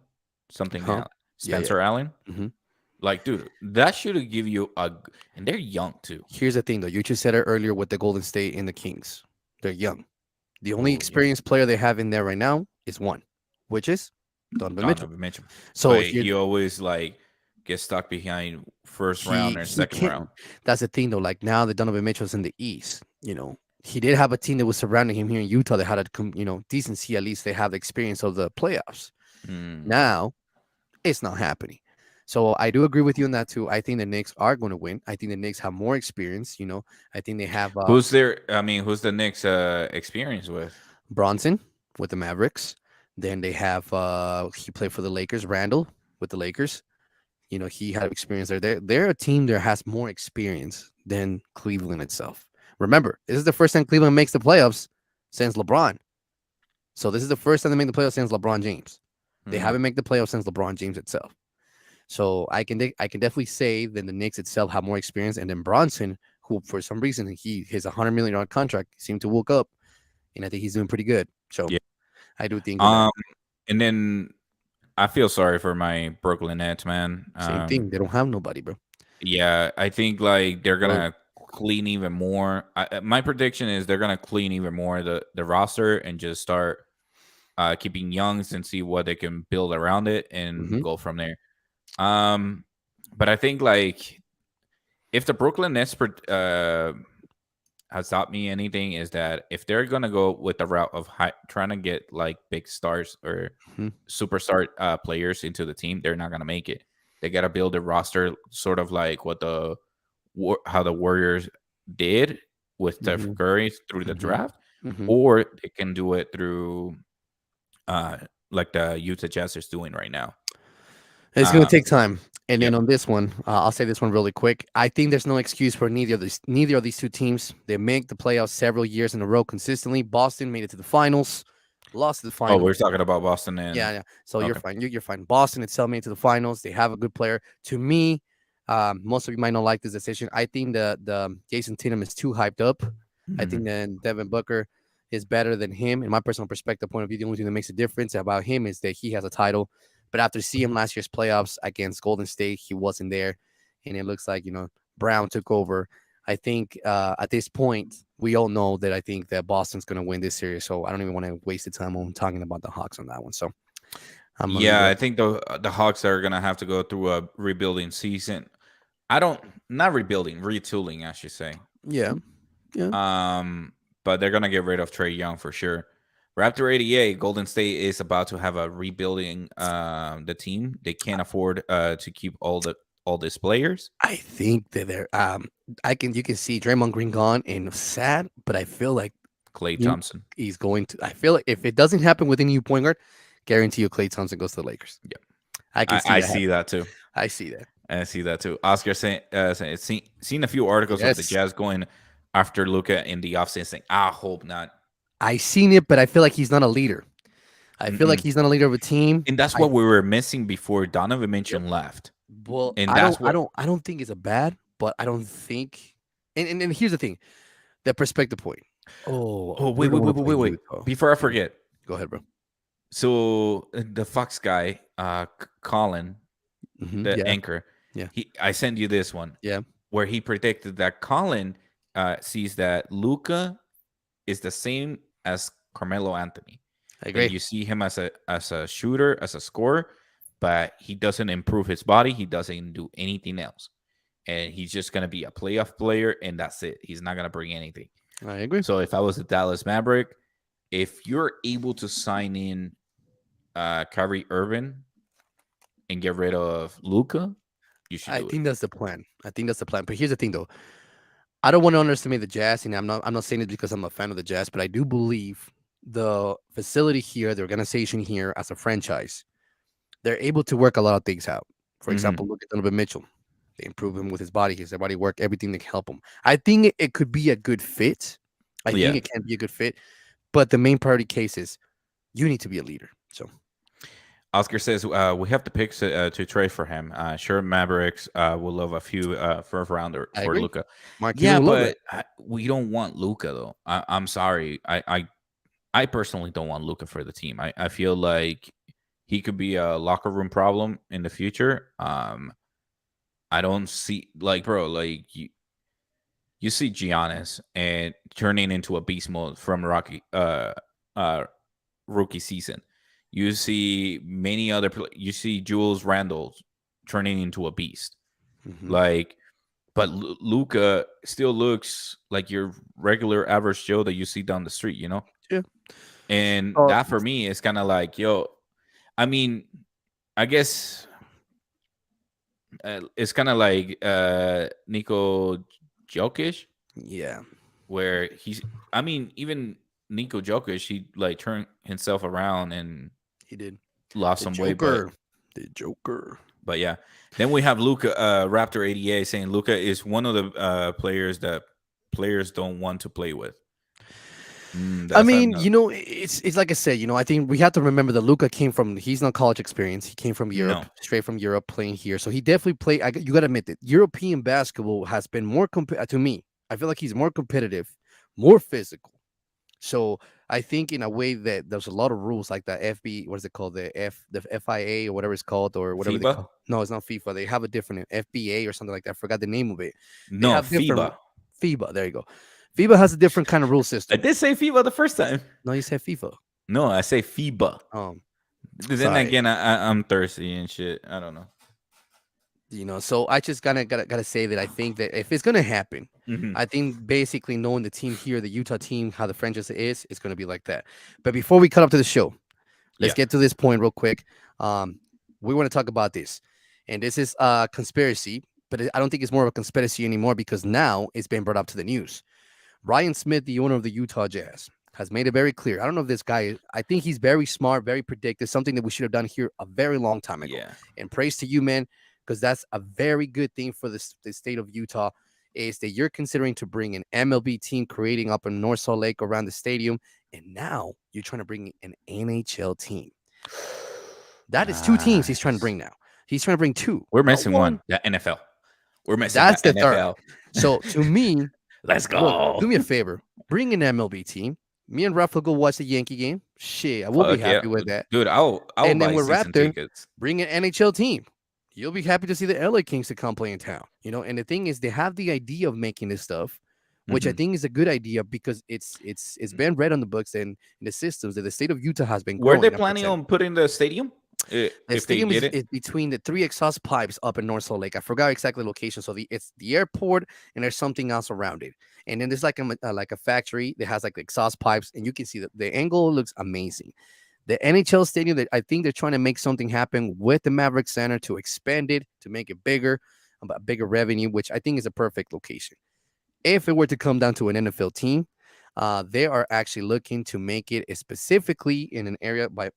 Speaker 1: something.
Speaker 2: Huh? Yeah, yeah.
Speaker 1: Spencer Allen.
Speaker 2: Hmm.
Speaker 1: Like, dude, that should give you and they're young too.
Speaker 2: Here's the thing, though. You just said it earlier with the Golden State and the Kings. They're young. The only
Speaker 1: Oh yeah,
Speaker 2: experienced player they have in there right now is one, which is Donovan Mitchell.
Speaker 1: Donovan Mitchell.
Speaker 2: So
Speaker 1: But
Speaker 2: here,
Speaker 1: he always like gets stuck behind first round or
Speaker 2: he
Speaker 1: second
Speaker 2: can't.
Speaker 1: round.
Speaker 2: That's the thing, though. Like now that Donovan Mitchell's in the East, he did have a team that was surrounding him here in Utah that had a decency. At least they have the experience of the playoffs.
Speaker 1: Mm.
Speaker 2: Now it's not happening. So I do agree with you on that too. I think the Knicks are going to win. I think the Knicks have more experience. I think they have
Speaker 1: Who's there? I mean, who's the Knicks experience with?
Speaker 2: Bronson with the Mavericks. Then they have he played for the Lakers. Randall with the Lakers. He had experience there. They're a team that has more experience than Cleveland itself. Remember, this is the first time Cleveland makes the playoffs since LeBron. So this is the first time they make the playoffs since LeBron James. They
Speaker 1: Mm.
Speaker 2: haven't made the playoffs since LeBron James itself. So I can definitely say that the Knicks itself have more experience, and then Bronson, who for some reason his $100 million contract seemed to woke up, and I think he's doing pretty good. So
Speaker 1: Yeah.
Speaker 2: I do think that
Speaker 1: Um, and then I feel sorry for my Brooklyn Nets, man.
Speaker 2: same thing. They don't have nobody, bro.
Speaker 1: Yeah, I think like they're
Speaker 2: Bro,
Speaker 1: gonna clean even more. My prediction is they're gonna clean even more the roster and just start keeping youngs and see what they can build around it and
Speaker 2: hmm
Speaker 1: go from there. Um, but I think like if the Brooklyn Nets has taught me anything is that if they're gonna go with the route of trying to get like big stars or
Speaker 2: hmm
Speaker 1: superstar players into the team, they're not gonna make it. They gotta build a roster sort of like what how the Warriors did with Steph
Speaker 2: hmm
Speaker 1: Curry through the
Speaker 2: hmm
Speaker 1: draft,
Speaker 2: hmm
Speaker 1: or they can do it through uh like the Utah Jazz is doing right now.
Speaker 2: It's going to
Speaker 1: Uh,
Speaker 2: take time. And
Speaker 1: yep.
Speaker 2: then on this one, I'll say this one really quick. I think there's no excuse for neither of these two teams. They make the playoffs several years in a row consistently. Boston made it to the finals, lost to the
Speaker 1: Oh,
Speaker 2: finals.
Speaker 1: we're talking about Boston
Speaker 2: Yeah,
Speaker 1: and
Speaker 2: yeah. So you're
Speaker 1: okay.
Speaker 2: fine. You're fine. Boston itself made it to the finals. They have a good player. To me, most of you might not like this decision. I think the Jason Tatum is too hyped up. I think
Speaker 1: Mhm.
Speaker 2: that Devin Booker is better than him. In my personal perspective, point of view, the only thing that makes a difference about him is that he has a title. But after seeing him last year's playoffs against Golden State, he wasn't there, and it looks like Brown took over. I think at this point, we all know that I think that Boston's going to win this series. So I don't even want to waste the time on talking about the Hawks on that one. So I'm gonna leave
Speaker 1: Yeah,
Speaker 2: it.
Speaker 1: I think the Hawks are gonna have to go through a rebuilding season. I don't not rebuilding, retooling, I should say.
Speaker 2: Yeah, yeah.
Speaker 1: But they're gonna get rid of Trey Young for sure. Raptor 88, Golden State is about to have a rebuilding the team. They can't afford to keep all these players.
Speaker 2: I think that they're you can see Draymond Green gone and sad, but I feel like
Speaker 1: Clay
Speaker 2: you
Speaker 1: Thompson.
Speaker 2: he's going to. I feel like if it doesn't happen with any new point guard, guarantee you Klay Thompson goes to the Lakers.
Speaker 1: Yeah.
Speaker 2: I can see
Speaker 1: I
Speaker 2: that
Speaker 1: see
Speaker 2: happen.
Speaker 1: that too.
Speaker 2: I see that.
Speaker 1: I see that too. Oscar seen a few articles of the
Speaker 2: Yes,
Speaker 1: Jazz going after Luka in the offseason saying, I hope not.
Speaker 2: I seen it, but I feel like he's not a leader. I feel like
Speaker 1: Mm-mm.
Speaker 2: he's not a leader of a team.
Speaker 1: And that's
Speaker 2: I
Speaker 1: what we were missing before Donovan
Speaker 2: Yep.
Speaker 1: Mitchell left.
Speaker 2: Well,
Speaker 1: And that's what
Speaker 2: I don't think it's a bad, but I don't think. And here's the thing, the perspective point. Oh,
Speaker 1: Oh,
Speaker 2: we
Speaker 1: wait,
Speaker 2: don't
Speaker 1: wait,
Speaker 2: want
Speaker 1: wait,
Speaker 2: to
Speaker 1: wait,
Speaker 2: play
Speaker 1: wait, wait.
Speaker 2: Utah.
Speaker 1: Before I forget.
Speaker 2: Go ahead, bro.
Speaker 1: So the Fox guy, Colin, the
Speaker 2: Yeah,
Speaker 1: anchor,
Speaker 2: yeah,
Speaker 1: I sent you this one
Speaker 2: yeah.
Speaker 1: where he predicted that Colin sees that Luca is the same as Carmelo Anthony.
Speaker 2: I
Speaker 1: That
Speaker 2: agree.
Speaker 1: you see him as a shooter, as a scorer, but he doesn't improve his body. He doesn't do anything else. And he's just going to be a playoff player, and that's it. He's not going to bring anything.
Speaker 2: I agree.
Speaker 1: So if I was a Dallas Maverick, if you're able to sign in Kyrie Irving and get rid of Luka, you should
Speaker 2: I
Speaker 1: do
Speaker 2: think
Speaker 1: it.
Speaker 2: that's the plan. But here's the thing, though. I don't want to underestimate the Jazz, and I'm not saying it because I'm a fan of the Jazz, but I do believe the facility here, the organization here, as a franchise, they're able to work a lot of things out. For
Speaker 1: Mhm.
Speaker 2: example, look at Donovan Mitchell. They improve him with his body work, everything that can help him. I think it could be a good fit. I think
Speaker 1: Yeah.
Speaker 2: it can be a good fit, but the main priority case is you need to be a leader. So
Speaker 1: Oscar says we have the picks to trade for him. Sure, Mavericks will love a few first rounder
Speaker 2: I
Speaker 1: for
Speaker 2: agree.
Speaker 1: Luca.
Speaker 2: Mark
Speaker 1: Yeah,
Speaker 2: Cuban will love that.
Speaker 1: but we don't want Luca though. I'm sorry. I personally don't want Luca for the team. I feel like he could be a locker room problem in the future. I don't see like bro, like you see Giannis and turning into a beast mode from uh rookie season. You see many other you see Jules Randle turning into a beast.
Speaker 2: Mhm.
Speaker 1: Like but Luca still looks like your regular average Joe that you see down the street, you know?
Speaker 2: Yeah.
Speaker 1: And
Speaker 2: Oh,
Speaker 1: that for me is kind of like, yo, I mean, I guess it's kind of like Nico Jokic,
Speaker 2: yeah,
Speaker 1: where he's, I mean, even Nico Jokic, he like turned himself around and
Speaker 2: he did.
Speaker 1: lost
Speaker 2: The
Speaker 1: some weight, but
Speaker 2: Joker. The Joker.
Speaker 1: yeah. Then we have Luca Raptor 88 saying Luca is one of the players that players don't want to play with.
Speaker 2: I
Speaker 1: That's
Speaker 2: mean,
Speaker 1: not
Speaker 2: it's like I said, I think we have to remember that Luca he's not college experience. He came from Europe,
Speaker 1: no.
Speaker 2: straight from Europe, playing here. So he definitely played. You got to admit that European basketball has been more to me. I feel like he's more competitive, more physical. So I think in a way that there's a lot of rules like the FB, what is it called? The FIA or whatever it's called, or whatever they
Speaker 1: FIBA?
Speaker 2: call. No, it's not FIFA. They have a different FBA or something like that. I forgot the name of it. They
Speaker 1: No,
Speaker 2: have different
Speaker 1: FIBA.
Speaker 2: FIBA. There you go. FIBA has a different kind of rule
Speaker 1: I
Speaker 2: system.
Speaker 1: did say FIBA the first time.
Speaker 2: No, you said FIFA.
Speaker 1: No, I say FIBA. Then
Speaker 2: Sorry.
Speaker 1: again, I'm thirsty and shit. I don't know.
Speaker 2: So I just gotta say that I think that if it's gonna happen,
Speaker 1: Mm-hmm.
Speaker 2: I think basically knowing the team here, the Utah team, how the franchise is, it's gonna be like that. But before we cut up to the show, let's
Speaker 1: Yeah.
Speaker 2: get to this point real quick. We want to talk about this, and this is a conspiracy, but I don't think it's more of a conspiracy anymore because now it's been brought up to the news. Ryan Smith, the owner of the Utah Jazz, has made it very clear. I don't know if this guy, I think he's very smart, very predictive, something that we should have done here a very long time ago.
Speaker 1: Yeah.
Speaker 2: And praise to you, man, because that's a very good thing for the state of Utah is that you're considering to bring an MLB team creating up in North Salt Lake around the stadium. And now you're trying to bring an NHL team. That is two teams he's trying to bring now. He's trying to bring two.
Speaker 1: We're
Speaker 2: not
Speaker 1: missing one. The NFL. We're missing
Speaker 2: That's
Speaker 1: the
Speaker 2: the third.
Speaker 1: NFL.
Speaker 2: So to me,
Speaker 1: Let's go.
Speaker 2: look, do me a favor. Bring an MLB team. Me and Ralph will go watch the Yankee game. Shit, I will be
Speaker 1: Fuck yeah.
Speaker 2: happy with that.
Speaker 1: Dude, I'll
Speaker 2: And then
Speaker 1: buy
Speaker 2: with
Speaker 1: season
Speaker 2: Raptor,
Speaker 1: tickets.
Speaker 2: bring an NHL team. You'll be happy to see the LA Kings to come play in town. And the thing is, they have the idea of making this stuff, which I
Speaker 1: Mhm.
Speaker 2: think is a good idea because it's been read on the books and in the systems that the state of Utah has been
Speaker 1: Were
Speaker 2: growing.
Speaker 1: they
Speaker 2: and
Speaker 1: planning
Speaker 2: protecting.
Speaker 1: on putting the stadium?
Speaker 2: The
Speaker 1: If they
Speaker 2: stadium
Speaker 1: get it?
Speaker 2: is between the three exhaust pipes up in North Salt Lake. I forgot exactly the location. So it's the airport and there's something else around it. And then there's like a factory that has like the exhaust pipes, and you can see that the angle looks amazing. The NHL stadium, that I think they're trying to make something happen with the Maverick Center to expand it, to make it bigger, a bigger revenue, which I think is a perfect location. If it were to come down to an NFL team, they are actually looking to make it specifically in an area by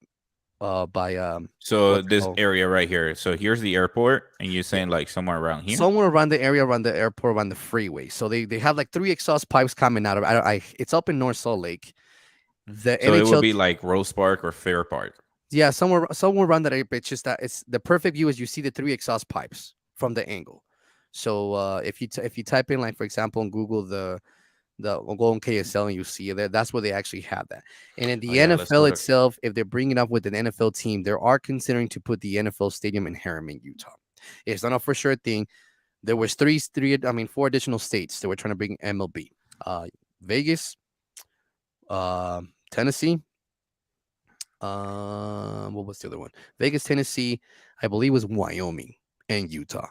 Speaker 1: So
Speaker 2: what's it
Speaker 1: this
Speaker 2: called?
Speaker 1: area right here. So here's the airport, and you're saying like somewhere around here.
Speaker 2: Somewhere around the area, around the airport, around the freeway. So they have like three exhaust pipes coming out of. It's up in North Salt Lake. The
Speaker 1: So it would
Speaker 2: NHL,
Speaker 1: be like Rose Park or Fair Park.
Speaker 2: yeah, somewhere around that area. But it's just that it's the perfect view is you see the three exhaust pipes from the angle. So if you type in, like, for example, on Google or go on KSL and you see it there, that's where they actually have that. And in the
Speaker 1: Oh, yeah, let's
Speaker 2: NFL
Speaker 1: go to-
Speaker 2: itself, if they're bringing up with an NFL team, they are considering to put the NFL stadium in Harriman, Utah. It's not a for sure thing. There was four additional states that were trying to bring MLB. Vegas, Tennessee, What was the other one? Vegas, Tennessee, I believe was Wyoming and Utah.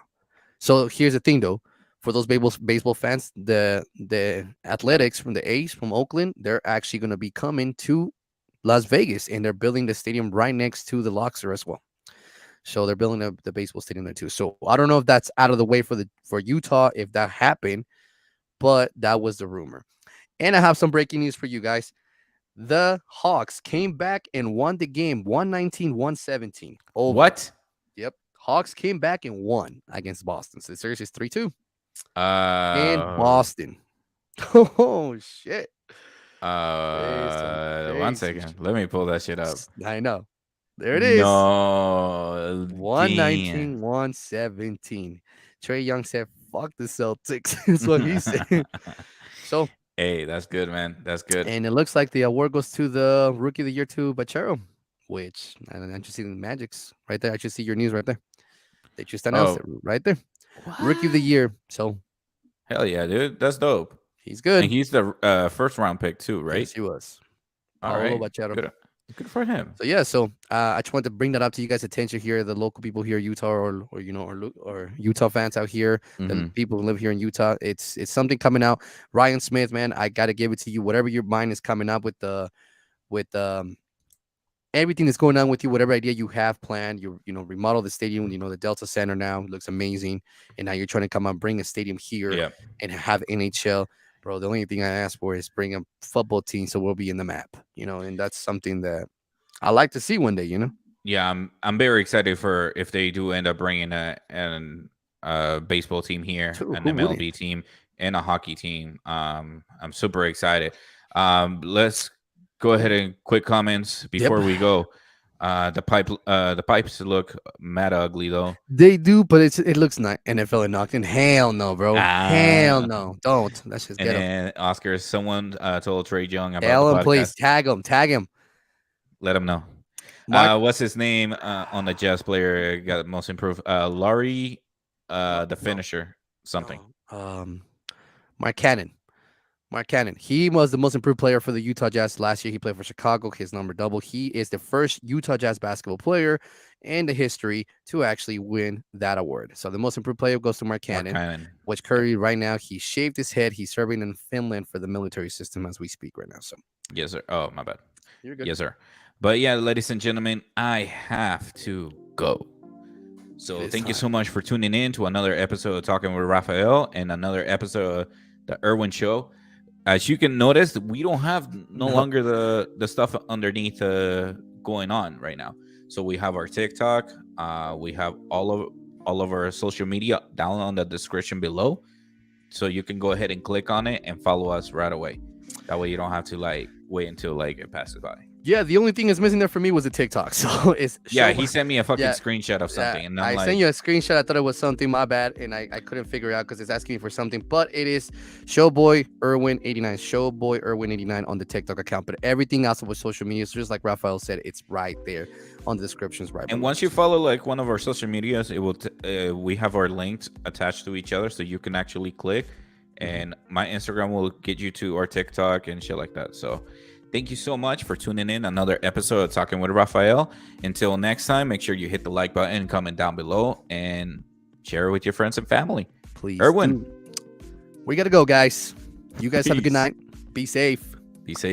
Speaker 2: So here's the thing though, for those baseball fans, the Athletics from the A's from Oakland, they're actually going to be coming to Las Vegas, and they're building the stadium right next to the Luxor as well. So they're building the baseball stadium there too. So I don't know if that's out of the way for Utah if that happened, but that was the rumor. And I have some breaking news for you guys. The Hawks came back and won the game 119-117. Over.
Speaker 1: What?
Speaker 2: Yep. Hawks came back and won against Boston. So the series is 3-2. In Boston. Oh, shit.
Speaker 1: One second. Let me pull that shit up.
Speaker 2: I know. There it is.
Speaker 1: No.
Speaker 2: 119-117. Trae Young said, fuck the Celtics. That's what he said. So,
Speaker 1: hey, that's good, man. That's good.
Speaker 2: And it looks like the award goes to the Rookie of the Year to Bachero, which I just see the Magics right there. I just see your news right there. They just announced it right there. What? Rookie of the Year. So,
Speaker 1: hell yeah, dude. That's dope.
Speaker 2: He's good.
Speaker 1: And he's the first round pick too, right?
Speaker 2: Yes, he was.
Speaker 1: All right. Good for him.
Speaker 2: So yeah, I just wanted to bring that up to you guys' attention here, the local people here, Utah, or Utah fans out here, the people who live here in Utah. It's something coming out. Ryan Smith, man, I gotta give it to you. Whatever your mind is coming up with everything that's going on with you, whatever idea you have planned, remodel the stadium. The Delta Center now looks amazing, and now you're trying to come out, bring a stadium here, and have NHL. Bro, the only thing I ask for is bring a football team so we'll be in the map, and that's something that I like to see one day,
Speaker 1: Yeah, I'm very excited for if they do end up bringing a baseball team here, an MLB team, and a hockey team. I'm super excited. Let's go ahead and quick comments before we go. The pipes look mad ugly though.
Speaker 2: They do, but it looks nice. NFL and Knockton. Hell no, bro. Hell no. Don't. Let's just get him.
Speaker 1: Oscar, someone told Trae Young about
Speaker 2: Tell him, please. Tag him.
Speaker 1: Let him know. What's his name on the Jazz player got most improved? Laurie, the finisher, something.
Speaker 2: Mark Cannon. He was the most improved player for the Utah Jazz last year. He played for Chicago. His number double. He is the first Utah Jazz basketball player in the history to actually win that award. So the most improved player goes to Mark Cannon. Which Curry right now, he shaved his head. He's serving in Finland for the military system as we speak right now. So
Speaker 1: yes, sir. Oh, my bad.
Speaker 2: You're good.
Speaker 1: Yes, sir. But yeah, ladies and gentlemen, I have to go. So thank you so much for tuning in to another episode of Talking with Rafael and another episode of the Irwin Show. As you can notice, we don't have no longer the stuff underneath going on right now. So we have our TikTok. We have all of our social media down on the description below. So you can go ahead and click on it and follow us right away. That way you don't have to wait until it passes by.
Speaker 2: Yeah, the only thing that's missing there for me was a TikTok. So it's
Speaker 1: he sent me a fucking screenshot of something, and
Speaker 2: I sent you a screenshot. I thought it was something. My bad, and I couldn't figure it out because it's asking me for something. But it is Showboy Irwin 89, Showboy Irwin 89 on the TikTok account. But everything else with social media, so just like Rafael said, it's right there on the descriptions, right.
Speaker 1: And once you follow one of our social medias, it will we have our links attached to each other, so you can actually click. And my Instagram will get you to our TikTok and shit like that. So thank you so much for tuning in another episode of Talking with Rafael. Until next time, make sure you hit the like button, comment down below, and share it with your friends and family.
Speaker 2: Please.
Speaker 1: Irwin.
Speaker 2: We got to go, guys. You guys have a good night. Be safe.
Speaker 1: Be safe.